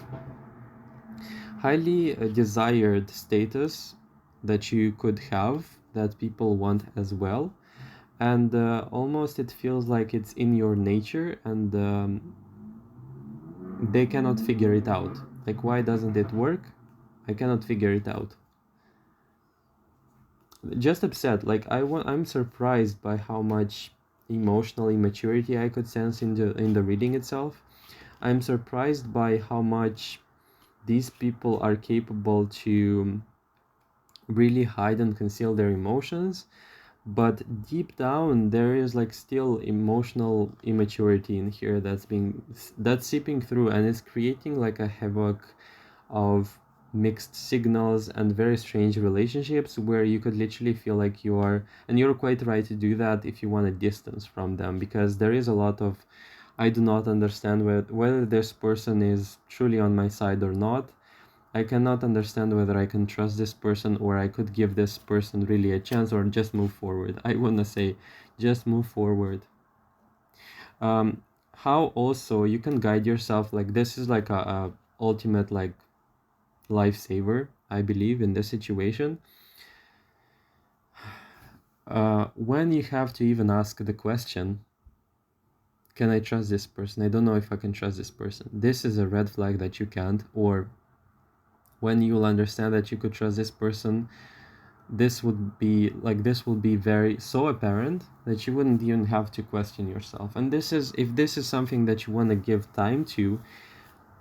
Highly desired status that you could have, that people want as well, and almost it feels like it's in your nature, and they cannot figure it out. Like, why doesn't it work? I cannot figure it out. Just upset. Like, I'm surprised by how much emotional immaturity I could sense in the reading itself. I'm surprised by how much these people are capable to really hide and conceal their emotions, but deep down there is like still emotional immaturity in here that's seeping through, and it's creating like a havoc of mixed signals and very strange relationships where you could literally feel like you are, and you're quite right to do that if you want a distance from them, because there is a lot of I do not understand whether this person is truly on my side or not. I cannot understand whether I can trust this person or I could give this person really a chance or just move forward. I want to say just move forward. Um, how also you can guide yourself, like this is like a ultimate like lifesaver, I believe, in this situation. When you have to even ask the question, can I trust this person? I don't know if I can trust this person. This is a red flag that you can't, or when you'll understand that you could trust this person, this will be very so apparent that you wouldn't even have to question yourself. And this is, if this is something that you want to give time to,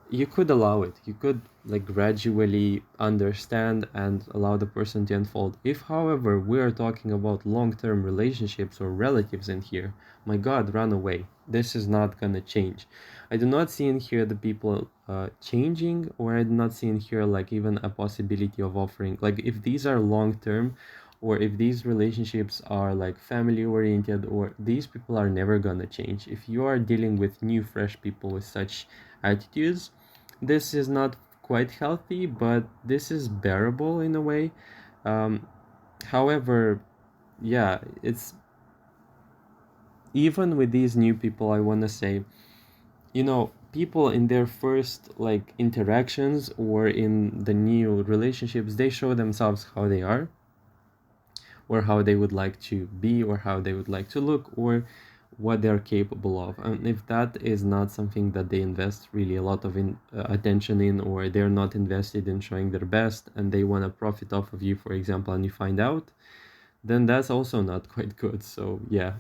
you could allow it. You could like gradually understand and allow the person to unfold. If however we are talking about long-term relationships or relatives in here, my god, run away. This is not gonna change. I do not see in here the people changing, or I do not see in here like even a possibility of offering, like if these are long-term or if these relationships are like family oriented, or these people are never gonna change. If you are dealing with new fresh people with such attitudes, this is not quite healthy, but this is bearable in a way. Um, however, yeah, it's even with these new people, I want to say, people in their first like interactions or in the new relationships, they show themselves how they are, or how they would like to be, or how they would like to look, or what they're capable of. And if that is not something that they invest really a lot of attention in, or they're not invested in showing their best and they want to profit off of you, for example, and you find out, then that's also not quite good. So yeah,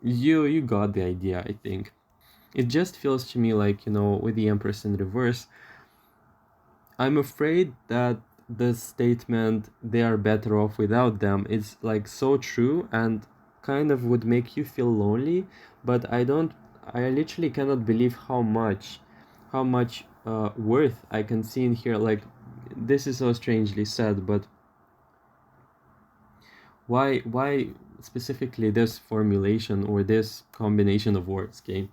you got the idea, I think. It just feels to me like, with the Empress in reverse, I'm afraid that the statement "they are better off without them" is like so true and kind of would make you feel lonely, but I literally cannot believe how much worth I can see in here. Like, this is so strangely said, but why specifically this formulation or this combination of words, okay?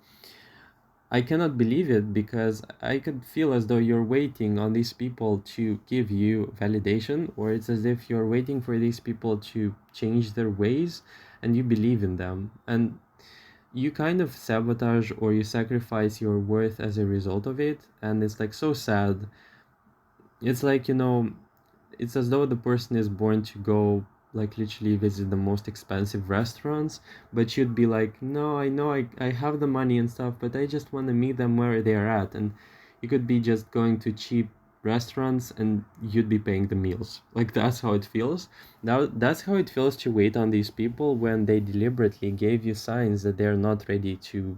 I cannot believe it because I could feel as though you're waiting on these people to give you validation, or it's as if you're waiting for these people to change their ways and you believe in them. And you kind of sabotage or you sacrifice your worth as a result of it. And it's like so sad. It's like, it's as though the person is born to go like literally visit the most expensive restaurants, but you'd be like, no, I know I have the money and stuff, but I just want to meet them where they are at. And you could be just going to cheap restaurants and you'd be paying the meals. Like, that's how it feels. Now that's how it feels to wait on these people when they deliberately gave you signs that they're not ready to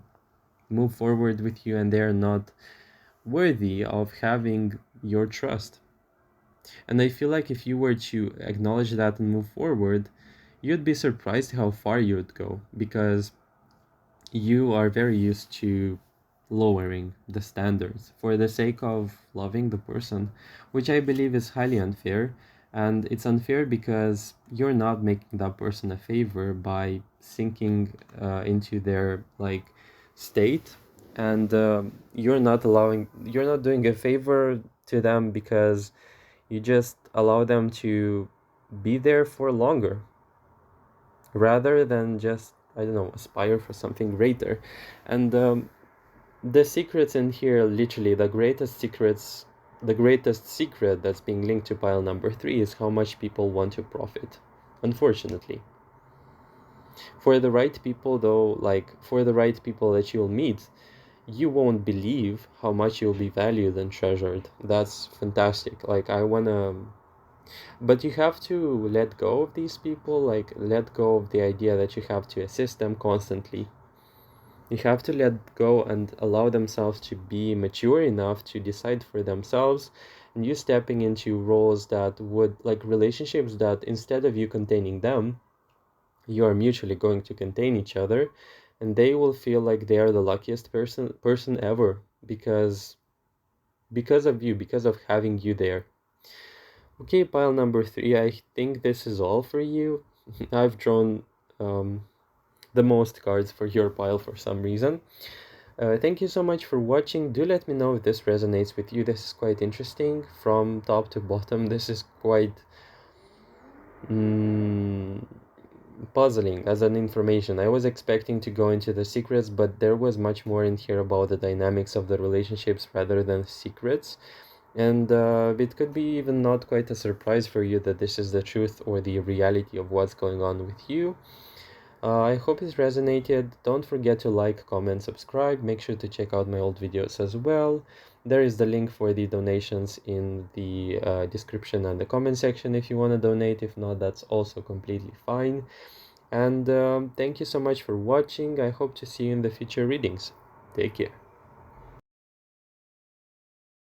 move forward with you and they're not worthy of having your trust. And I feel like if you were to acknowledge that and move forward, you'd be surprised how far you would go. Because you are very used to lowering the standards for the sake of loving the person, which I believe is highly unfair. And it's unfair because you're not making that person a favor by sinking into their like state, and you're not doing a favor to them because you just allow them to be there for longer rather than just, I don't know, aspire for something greater. And the secrets in here, literally the greatest secret that's being linked to pile number 3 is how much people want to profit, unfortunately. For the right people though, like for the right people that you'll meet, you won't believe how much you'll be valued and treasured. That's fantastic. Like I wanna, but you have to let go of these people, like let go of the idea that you have to assist them constantly. You have to let go and allow themselves to be mature enough to decide for themselves, and you stepping into roles that would, like relationships that instead of you containing them, you are mutually going to contain each other, and they will feel like they are the luckiest person ever because of you, because of having you there. Okay, pile number 3, I think this is all for you. I've drawn the most cards for your pile for some reason. Thank you so much for watching. Do let me know if this resonates with you. This is quite interesting from top to bottom. This is quite puzzling as an information. I was expecting to go into the secrets, but there was much more in here about the dynamics of the relationships rather than secrets. And it could be even not quite a surprise for you that this is the truth or the reality of what's going on with you. I hope it resonated. Don't forget to like, comment, subscribe. Make sure to check out my old videos as well. There is the link for the donations in the description and the comment section if you want to donate. If not, that's also completely fine. And thank you so much for watching. I hope to see you in the future readings. Take care.